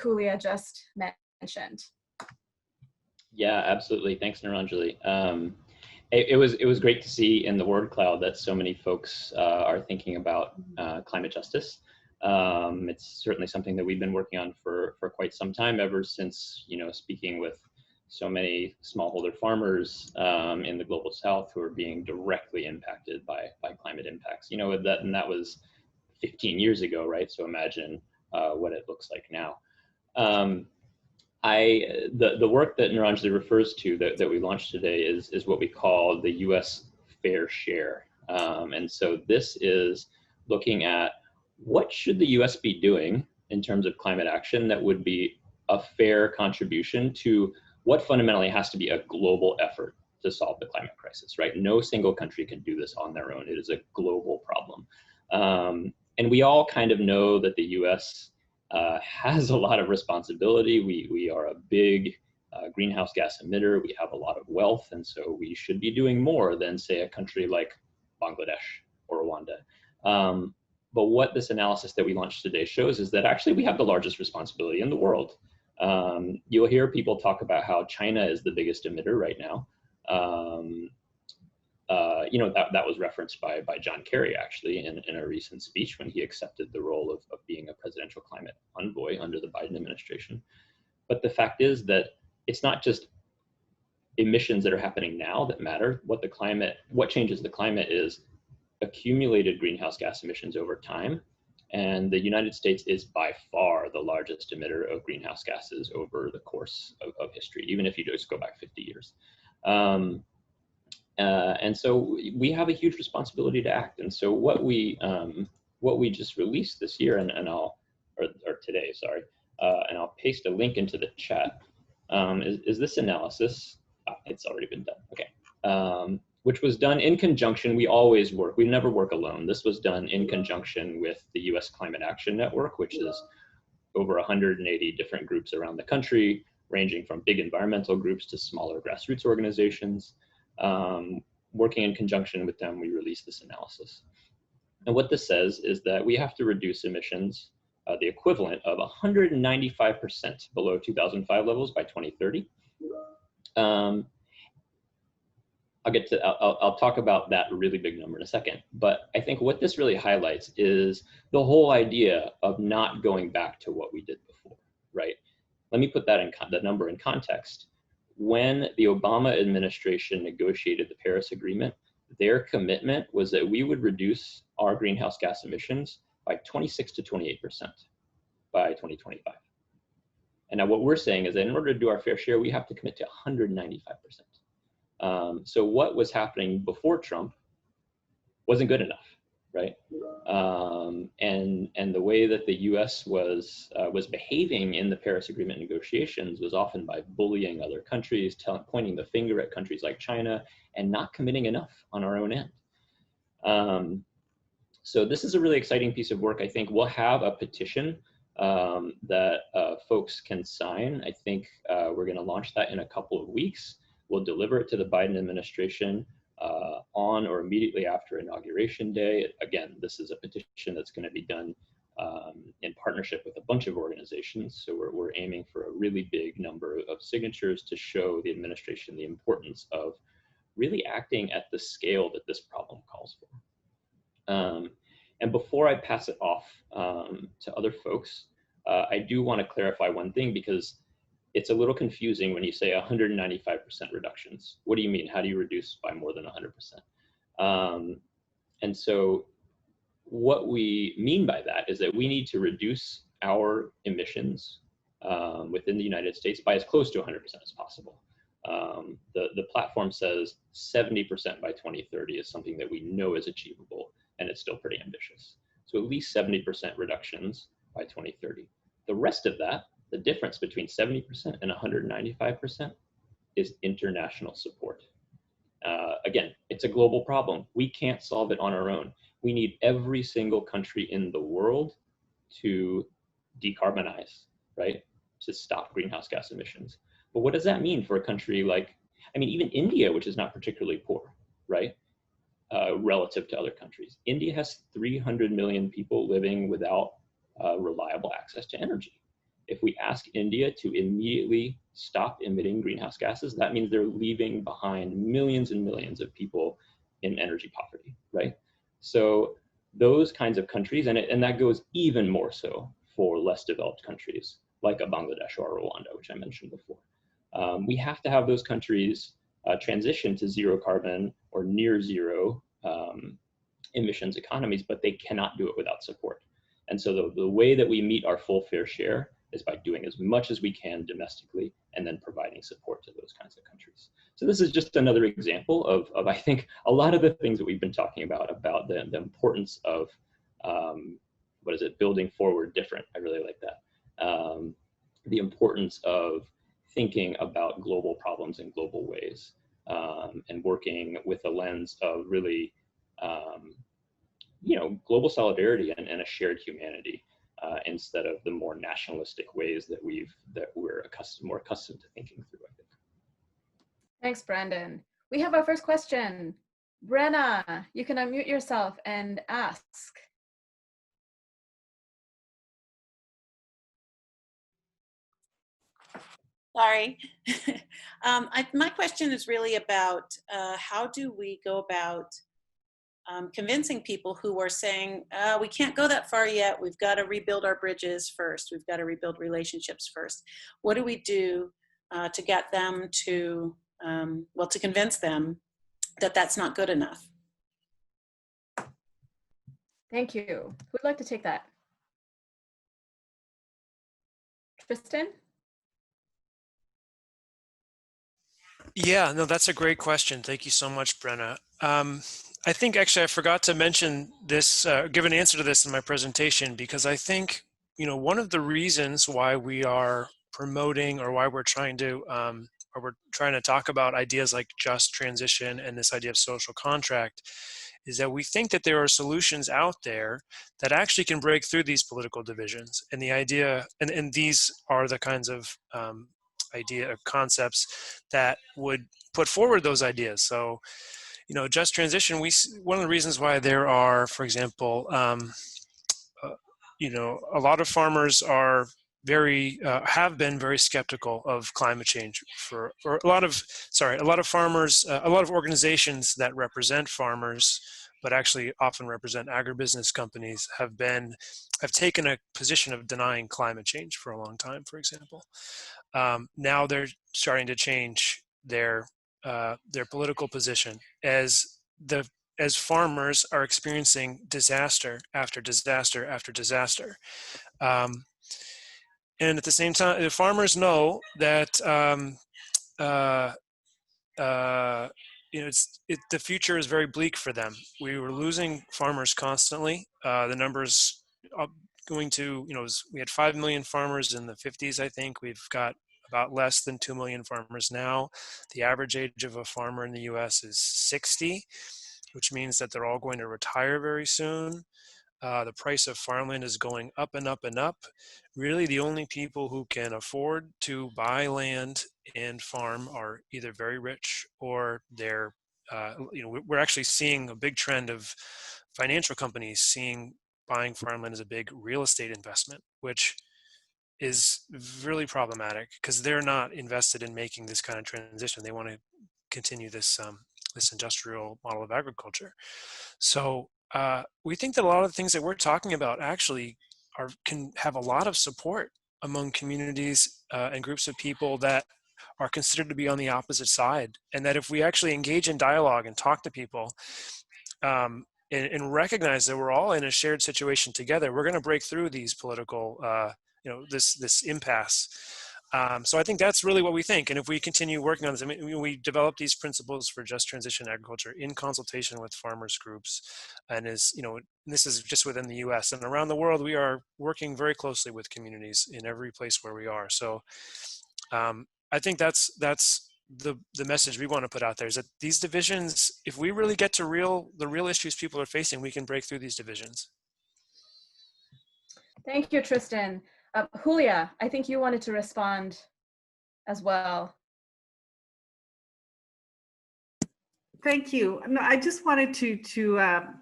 Julia just mentioned. Yeah, absolutely. Thanks, Niranjali. It was great to see in the word cloud that so many folks are thinking about climate justice. It's certainly something that we've been working on for quite some time, ever since, speaking with so many smallholder farmers in the global south who are being directly impacted by climate impacts. That was 15 years ago, right? So imagine what it looks like now. The work that Niranjali refers to that we launched today is what we call the U.S. Fair Share. And so this is looking at what should the U.S. be doing in terms of climate action that would be a fair contribution to what fundamentally has to be a global effort to solve the climate crisis, right? No single country can do this on their own. It is a global problem. And we all kind of know that the U.S. Has a lot of responsibility. We are a big greenhouse gas emitter. We have a lot of wealth, and so we should be doing more than, say, a country like Bangladesh or Rwanda. But what this analysis that we launched today shows is that actually we have the largest responsibility in the world. You'll hear people talk about how China is the biggest emitter right now. That was referenced by John Kerry, actually, in a recent speech when he accepted the role of being a presidential climate envoy under the Biden administration. But the fact is that it's not just emissions that are happening now that matter. What changes the climate is accumulated greenhouse gas emissions over time. And the United States is by far the largest emitter of greenhouse gases over the course of history, even if you just go back 50 years. And so we have a huge responsibility to act. And so what we just released this year, and today, sorry, and I'll paste a link into the chat, is this analysis. It's already been done, okay. Which was done in conjunction. We never work alone. This was done in conjunction with the US Climate Action Network, which is over 180 different groups around the country, ranging from big environmental groups to smaller grassroots organizations. Working in conjunction with them, we released this analysis. And what this says is that we have to reduce emissions, the equivalent of 195% below 2005 levels by 2030. I'll talk about that really big number in a second, but I think what this really highlights is the whole idea of not going back to what we did before, right? Let me put that number in context. When the Obama administration negotiated the Paris Agreement, their commitment was that we would reduce our greenhouse gas emissions by 26 to 28% by 2025. And now what we're saying is that in order to do our fair share, we have to commit to 195%. So what was happening before Trump wasn't good enough, right? And the way that the U.S. was behaving in the Paris Agreement negotiations was often by bullying other countries, pointing the finger at countries like China, and not committing enough on our own end. So this is a really exciting piece of work. I think we'll have a petition that folks can sign. I think we're going to launch that in a couple of weeks. We'll deliver it to the Biden administration on or immediately after Inauguration Day. Again, this is a petition that's going to be done in partnership with a bunch of organizations. So we're aiming for a really big number of signatures to show the administration the importance of really acting at the scale that this problem calls for. And before I pass it off to other folks, I do want to clarify one thing, because it's a little confusing when you say 195% reductions. What do you mean? How do you reduce by more than 100%? And so what we mean by that is that we need to reduce our emissions within the United States by as close to 100% as possible. The platform says 70% by 2030 is something that we know is achievable, and it's still pretty ambitious. So at least 70% reductions by 2030. The rest of that, the difference between 70% and 195%, is international support. Again, it's a global problem. We can't solve it on our own. We need every single country in the world to decarbonize, right? To stop greenhouse gas emissions. But what does that mean for a country like, I mean, even India, which is not particularly poor, right? Relative to other countries. India has 300 million people living without reliable access to energy. If we ask India to immediately stop emitting greenhouse gases, that means they're leaving behind millions and millions of people in energy poverty, right? So those kinds of countries, and that goes even more so for less developed countries like a Bangladesh or Rwanda, which I mentioned before. We have to have those countries transition to zero carbon or near zero emissions economies, but they cannot do it without support. And so the way that we meet our full fair share is by doing as much as we can domestically and then providing support to those kinds of countries. So this is just another example of I think, a lot of the things that we've been talking about the importance of, building forward different. I really like that. The importance of thinking about global problems in global ways and working with a lens of really, global solidarity and a shared humanity. Instead of the more nationalistic ways that we're more accustomed to thinking through, I think. Thanks, Brandon. We have our first question. Brenna, you can unmute yourself and ask. Sorry. My question is really about how do we go about convincing people who are saying, we can't go that far yet. We've got to rebuild our bridges first. We've got to rebuild relationships first. What do we do to get them to, to convince them that that's not good enough? Thank you. Who'd like to take that? Tristan? Yeah, no, that's a great question. Thank you so much, Brenna. I think actually I forgot to mention this, give an answer to this in my presentation, because I think, one of the reasons why we are promoting or why we're trying to, talk about ideas like just transition and this idea of social contract is that we think that there are solutions out there that actually can break through these political divisions. And the idea, and these are the kinds of concepts that would put forward those ideas. So, just transition, one of the reasons why there are, for example, a lot of farmers are have been very skeptical of climate change a lot of farmers, a lot of organizations that represent farmers, but actually often represent agribusiness companies have taken a position of denying climate change for a long time, for example. Now they're starting to change their political position as farmers are experiencing disaster after disaster after disaster. And at the same time, the farmers know that the future is very bleak for them. We were losing farmers constantly. The numbers going to, we had 5 million farmers in the 50s, I think. We've got about less than 2 million farmers now. The average age of a farmer in the US is 60, which means that they're all going to retire very soon. The price of farmland is going up and up and up. Really, the only people who can afford to buy land and farm are either very rich or they're, we're actually seeing a big trend of financial companies buying farmland as a big real estate investment, which is really problematic because they're not invested in making this kind of transition. They want to continue this industrial model of agriculture. So we think that a lot of the things that we're talking about actually can have a lot of support among communities and groups of people that are considered to be on the opposite side. And that if we actually engage in dialogue and talk to people and recognize that we're all in a shared situation together, we're going to break through these political, this impasse. So I think that's really what we think. And if we continue working on this, I mean, we develop these principles for just transition agriculture in consultation with farmers groups. And this is just within the US, and around the world, we are working very closely with communities in every place where we are. So I think that's the message we want to put out there, is that these divisions, if we really get to the real issues people are facing, we can break through these divisions. Thank you, Tristan. Julia, I think you wanted to respond as well. Thank you. No, I just wanted to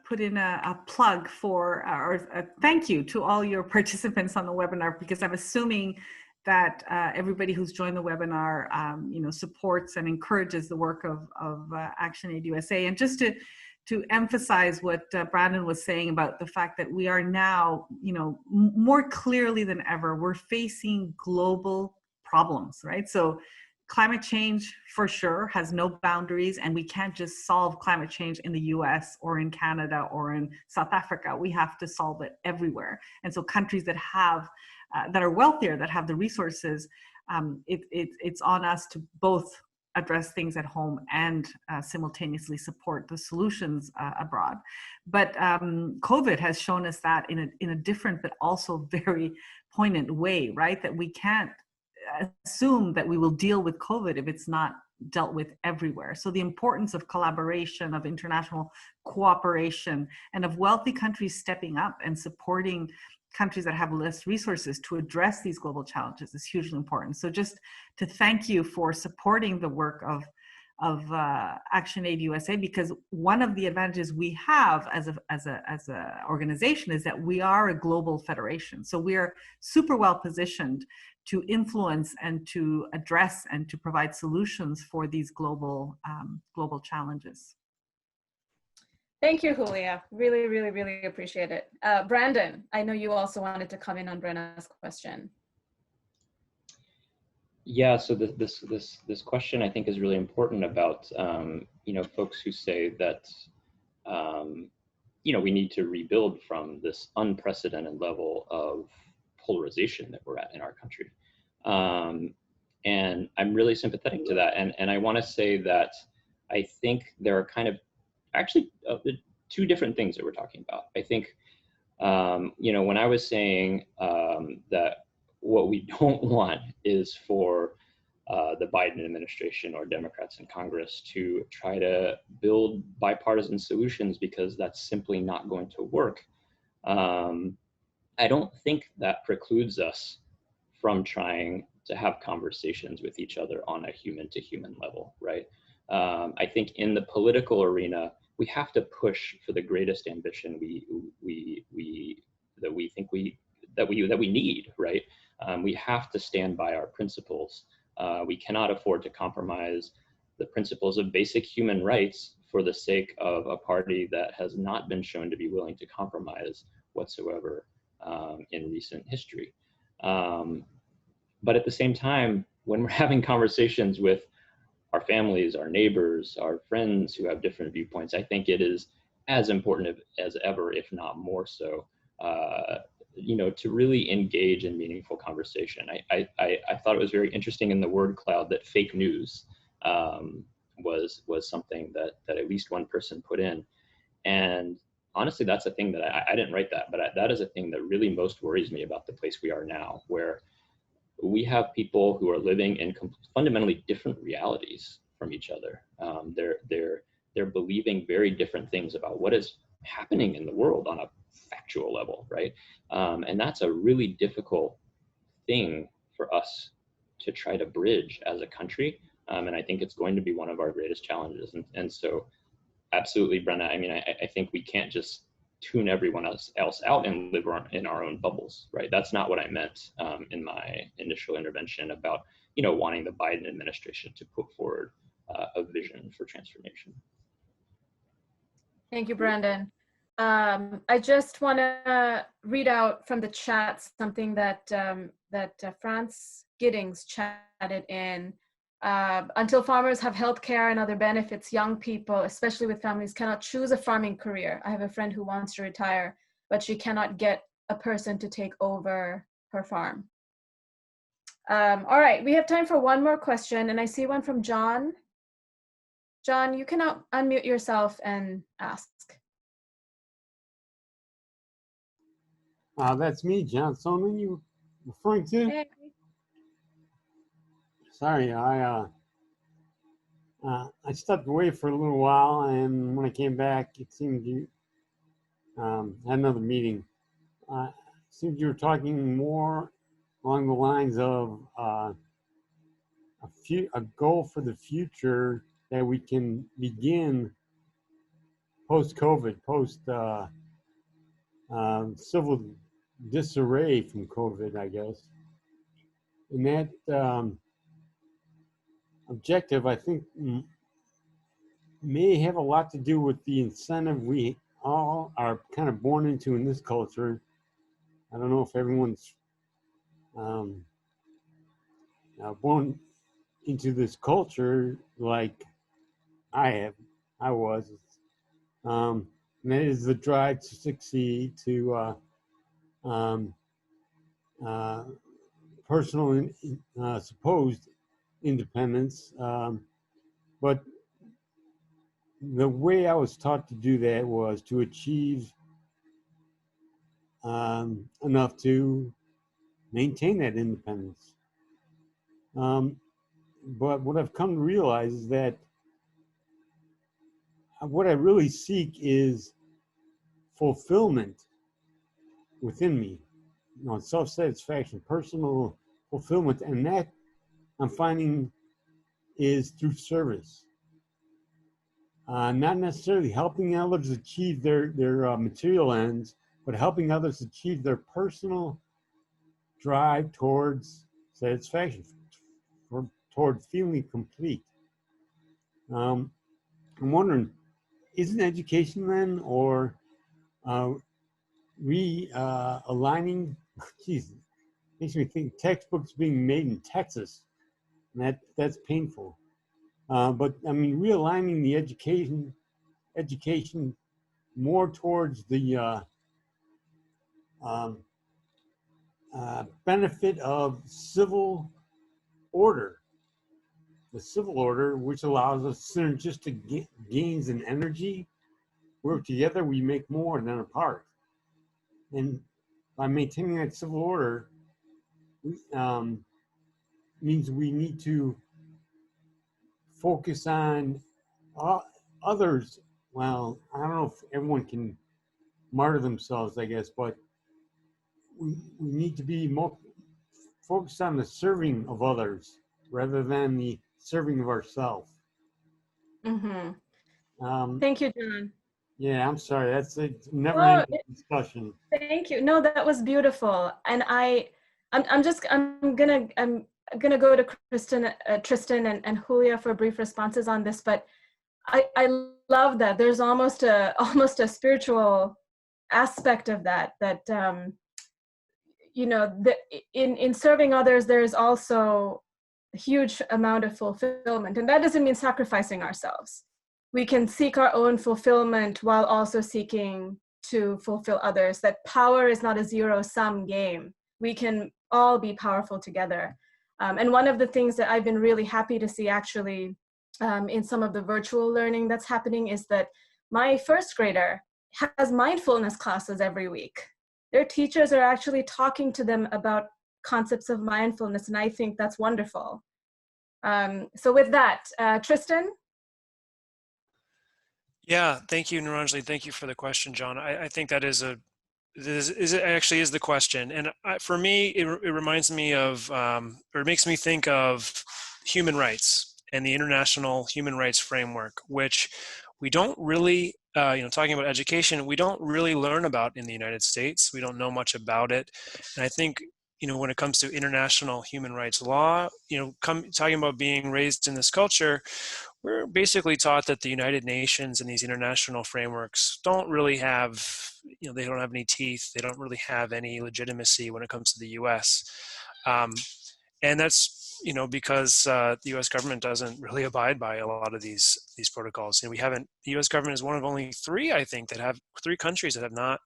put in a plug for, or a thank you to all your participants on the webinar, because I'm assuming that everybody who's joined the webinar, supports and encourages the work of ActionAid USA. And just to emphasize what Brandon was saying about the fact that we are now, more clearly than ever, we're facing global problems, right? So climate change, for sure, has no boundaries, and we can't just solve climate change in the US or in Canada or in South Africa. We have to solve it everywhere. And so countries that are wealthier, that have the resources, it's on us to both address things at home and simultaneously support the solutions abroad. But COVID has shown us that in a different but also very poignant way, right? That we can't assume that we will deal with COVID if it's not dealt with everywhere. So the importance of collaboration, of international cooperation, and of wealthy countries stepping up and supporting countries that have less resources to address these global challenges is hugely important. So just to thank you for supporting the work of ActionAid USA, because one of the advantages we have as a organization is that we are a global federation. So we are super well positioned to influence and to address and to provide solutions for these global challenges. Thank you, Julia. Really, really, really appreciate it. Brandon, I know you also wanted to come in on Brenna's question. Yeah, so this question I think is really important about folks who say that we need to rebuild from this unprecedented level of polarization that we're at in our country, and I'm really sympathetic to that. And I want to say that I think there are kind of actually two different things that we're talking about. I think when I was saying that what we don't want is for the Biden administration or Democrats in Congress to try to build bipartisan solutions, because that's simply not going to work. I don't think that precludes us from trying to have conversations with each other on a human-to-human level, right? I think in the political arena, we have to push for the greatest ambition that we need, right? We have to stand by our principles. We cannot afford to compromise the principles of basic human rights for the sake of a party that has not been shown to be willing to compromise whatsoever in recent history. But at the same time, when we're having conversations with our families, our neighbors, our friends who have different viewpoints, I think it is as important as ever, if not more so, to really engage in meaningful conversation. I thought it was very interesting in the word cloud that fake news was something that at least one person put in. And honestly, that's a thing that I didn't write that, but that is a thing that really most worries me about the place we are now, where we have people who are living in fundamentally different realities from each other. They're believing very different things about what is happening in the world on a factual level, right? And that's a really difficult thing for us to try to bridge as a country. And I think it's going to be one of our greatest challenges. And so absolutely, Brenna, I mean, I think we can't just tune everyone else out and live in our own bubbles, right? That's not what I meant in my initial intervention about, wanting the Biden administration to put forward a vision for transformation. Thank you, Brandon. I just want to read out from the chat something that France Giddings chatted in. Until farmers have health care and other benefits, young people, especially with families, cannot choose a farming career. I have a friend who wants to retire, but she cannot get a person to take over her farm. All right, we have time for one more question, and I see one from John. John, you can unmute yourself and ask. That's me, John Soman, you referring to? Hey. Sorry, I stepped away for a little while, and when I came back, it seemed you had another meeting. It seemed you were talking more along the lines of a goal for the future that we can begin post-COVID, civil disarray from COVID, I guess. And that objective, I think, may have a lot to do with the incentive we all are kind of born into in this culture. I don't know if everyone's born into this culture like I was. And that is the drive to succeed, to personal and supposed independence. But the way I was taught to do that was to achieve enough to maintain that independence. But what I've come to realize is that what I really seek is fulfillment within me, self-satisfaction, personal fulfillment, and that I'm finding is through service. Not necessarily helping others achieve their material ends, but helping others achieve their personal drive towards satisfaction, toward feeling complete. I'm wondering, isn't education then, or aligning, geez, makes me think textbooks being made in Texas, and that's painful. But I mean, realigning the education more towards the benefit of civil order, the civil order, which allows us synergistic gains in energy. Work together, we make more than apart. And by maintaining that civil order, means we need to focus on others. Well, I don't know if everyone can martyr themselves, I guess, but we need to be more focused on the serving of others rather than the serving of ourselves. Mm-hmm. Thank you, John. Yeah, I'm sorry. That's a never-ending discussion. Thank you. No, that was beautiful, and I'm gonna go to Tristan and Julia for brief responses on this, but I love that. There's almost a spiritual aspect of that you know, in serving others, there's also a huge amount of fulfillment, and that doesn't mean sacrificing ourselves. We can seek our own fulfillment while also seeking to fulfill others. That power is not a zero-sum game. We can all be powerful together. And one of the things that I've been really happy to see actually in some of the virtual learning that's happening is that my first grader has mindfulness classes every week. Their teachers are actually talking to them about concepts of mindfulness, and I think that's wonderful. So with that, Tristan? Yeah, thank you, Niranjali. Thank you for the question, John. I think that actually is the question. And for me, it reminds me of, or it makes me think of human rights and the international human rights framework, which we don't really, talking about education, we don't really learn about in the United States. We don't know much about it. And I think, when it comes to international human rights law, talking about being raised in this culture, we're basically taught that the United Nations and these international frameworks don't really have, they don't have any teeth. They don't really have any legitimacy when it comes to the U.S. And that's, because the U.S. government doesn't really abide by a lot of these protocols. The U.S. government is one of only three, I think, three countries that have not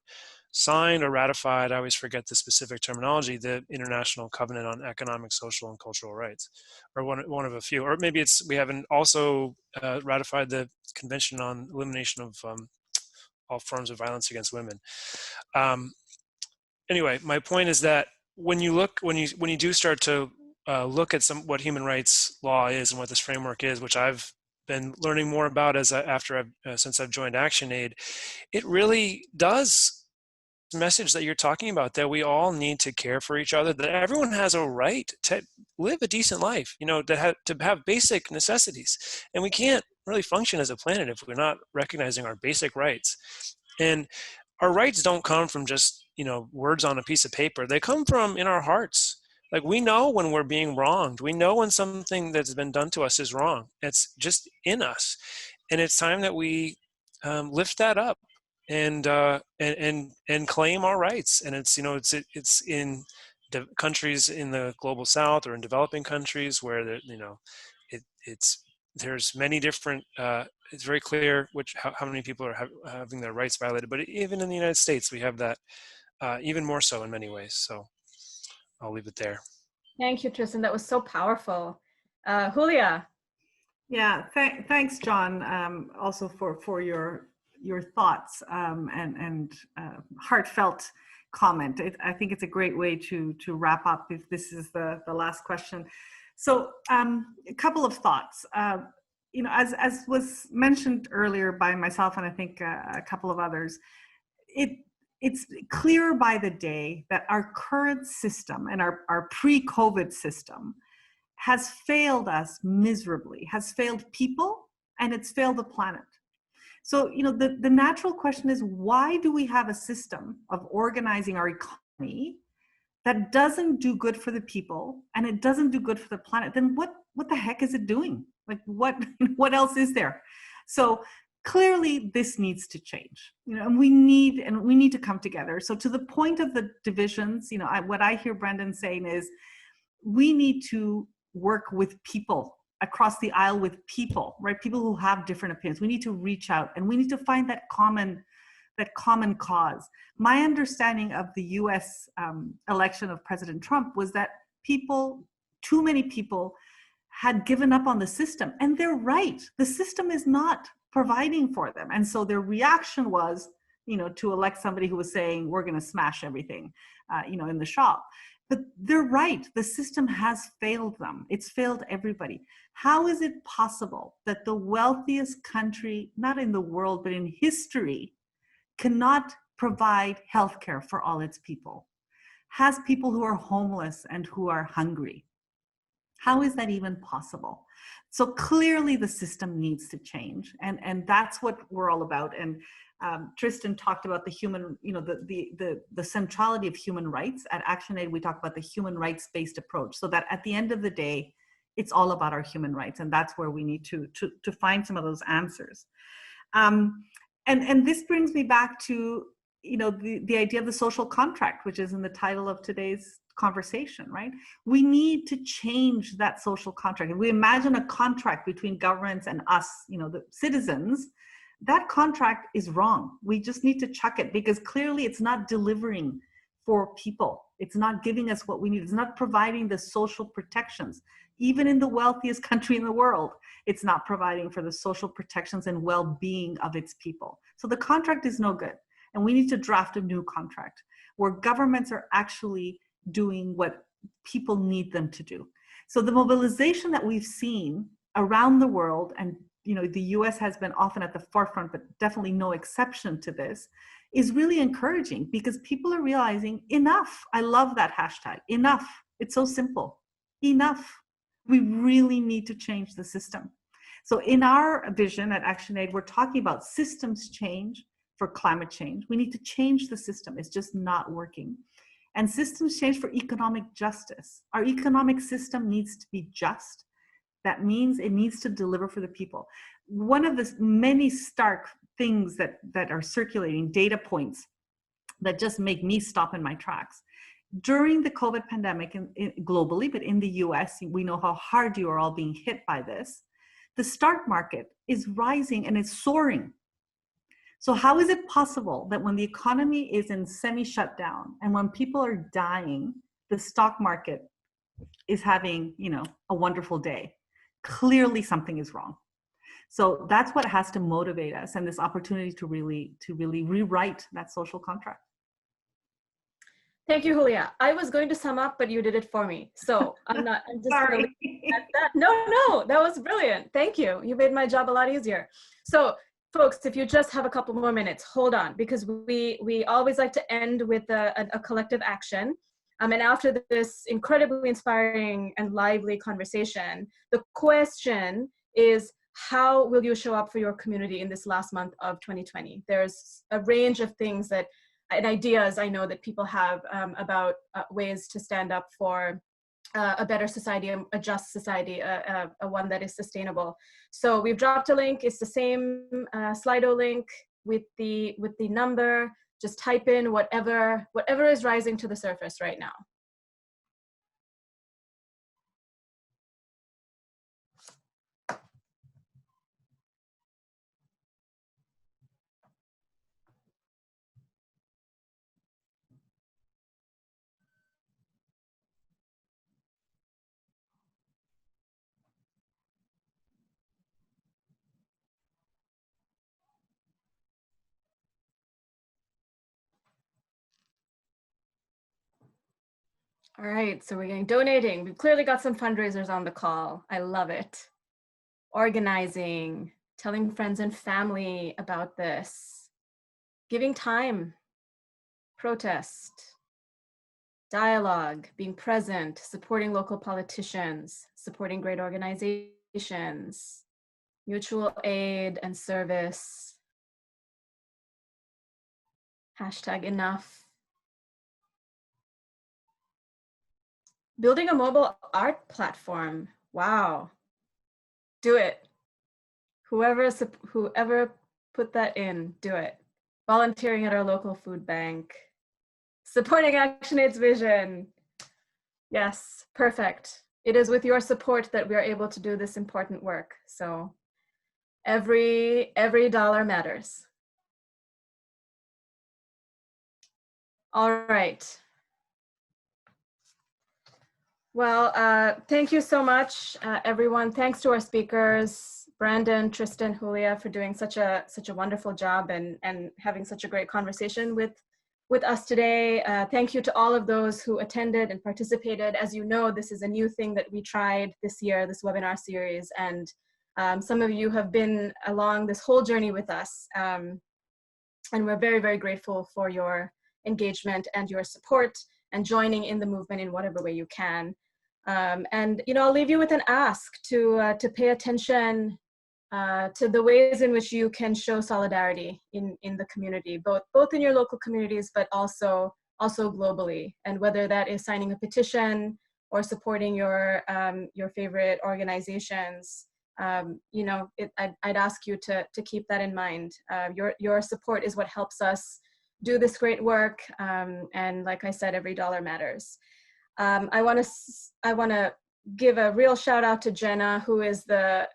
signed or ratified, I always forget the specific terminology, the International Covenant on Economic, Social, and Cultural Rights, or one of a few. Or maybe we haven't also ratified the Convention on Elimination of all forms of violence against women. Anyway, my point is that when you do start to look at what human rights law is and what this framework is, which I've been learning more about since I've joined ActionAid, it really does message that you're talking about, that we all need to care for each other, that everyone has a right to live a decent life, to have basic necessities. And we can't really function as a planet if we're not recognizing our basic rights. And our rights don't come from just, words on a piece of paper. They come from in our hearts. Like, we know when we're being wronged. We know when something that's been done to us is wrong. It's just in us. And it's time that we lift that up and claim our rights. And it's in countries in the global South or in developing countries where there's many different. It's very clear how many people are having their rights violated. But even in the United States, we have that even more so in many ways. So I'll leave it there. Thank you, Tristan. That was so powerful. Julia. Yeah, thanks, John. Also for your thoughts and heartfelt comment. I think it's a great way to wrap up if this is the last question. So a couple of thoughts. As was mentioned earlier by myself and I think a couple of others, it's clear by the day that our current system and our pre-COVID system has failed us miserably, has failed people, and it's failed the planet. So, the natural question is, why do we have a system of organizing our economy that doesn't do good for the people and it doesn't do good for the planet? Then what the heck is it doing? Like, what else is there? So clearly this needs to change, and we need to come together. So to the point of the divisions, what I hear Brendan saying is we need to work with people across the aisle, with people, right? People who have different opinions. We need to reach out and we need to find that common cause. My understanding of the US election of President Trump was that too many people had given up on the system, and they're right. The system is not providing for them. And so their reaction was, to elect somebody who was saying, we're going to smash everything, in the shop. But they're right. The system has failed them. It's failed everybody. How is it possible that the wealthiest country, not in the world, but in history, cannot provide healthcare for all its people, has people who are homeless and who are hungry? How is that even possible? So clearly the system needs to change, and that's what we're all about. And Tristan talked about the human, the centrality of human rights. At ActionAid, we talk about the human rights-based approach, so that at the end of the day, it's all about our human rights, and that's where we need to find some of those answers. And this brings me back to the idea of the social contract, which is in the title of today's conversation, right? We need to change that social contract. If we imagine a contract between governments and us, the citizens, that contract is wrong. We just need to chuck it, because clearly it's not delivering for people. It's not giving us what we need. It's not providing the social protections. Even in the wealthiest country in the world, it's not providing for the social protections and well-being of its people. So the contract is no good. And we need to draft a new contract where governments are actually doing what people need them to do. So the mobilization that we've seen around the world, and the US has been often at the forefront, but definitely no exception to this, is really encouraging, because people are realizing enough. I love that hashtag, enough. It's so simple. Enough. We really need to change the system. So in our vision at ActionAid, we're talking about systems change for climate change. We need to change the system. It's just not working. And systems change for economic justice. Our economic system needs to be just. That means it needs to deliver for the people. One of the many stark things that are circulating, data points that just make me stop in my tracks. During the COVID pandemic globally, but in the US, we know how hard you are all being hit by this. The stock market is rising and it's soaring. So how is it possible that when the economy is in semi-shutdown and when people are dying, the stock market is having, you know, a wonderful day? Clearly something is wrong. So that's what has to motivate us, and this opportunity to really rewrite that social contract. Thank you, Julia. I was going to sum up, but you did it for me. So I'm just Sorry. gonna leave it at that. No, that was brilliant. Thank you. You made my job a lot easier. So folks, if you just have a couple more minutes, hold on, because we always like to end with a collective action. And after this incredibly inspiring and lively conversation, the question is, how will you show up for your community in this last month of 2020? There's a range of things and ideas I know that people have about ways to stand up for a better society, a just society, a one that is sustainable. So we've dropped a link. It's the same Slido link with the number. Just type in whatever is rising to the surface right now. All right, so we're getting donating. We've clearly got some fundraisers on the call. I love it. Organizing, telling friends and family about this, giving time, protest, dialogue, being present, supporting local politicians, supporting great organizations, mutual aid and service, #enough. Building a mobile art platform. Wow. Do it. Whoever put that in, do it. Volunteering at our local food bank. Supporting ActionAid's vision. Yes, perfect. It is with your support that we are able to do this important work. So every dollar matters. All right. Well, thank you so much, everyone. Thanks to our speakers, Brandon, Tristan, Julia, for doing such a wonderful job and having such a great conversation with us today. Thank you to all of those who attended and participated. As you know, this is a new thing that we tried this year, this webinar series, and some of you have been along this whole journey with us. And we're very, very grateful for your engagement and your support and joining in the movement in whatever way you can. And you know, I'll leave you with an ask to pay attention to the ways in which you can show solidarity in the community, both in your local communities, but also globally. And whether that is signing a petition or supporting your favorite organizations, you know, I'd ask you to keep that in mind. Your support is what helps us do this great work. And like I said, every dollar matters. I want to give a real shout out to Jenna, who is the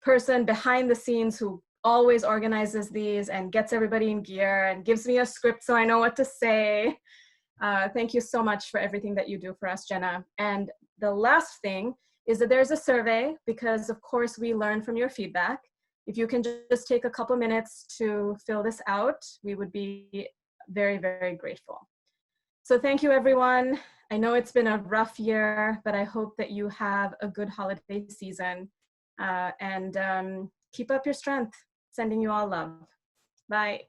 person behind the scenes who always organizes these and gets everybody in gear and gives me a script so I know what to say. Thank you so much for everything that you do for us, Jenna. And the last thing is that there's a survey, because of course we learn from your feedback. If you can just take a couple minutes to fill this out, we would be very, very grateful. So thank you, everyone. I know it's been a rough year, but I hope that you have a good holiday season, and keep up your strength. Sending you all love. Bye.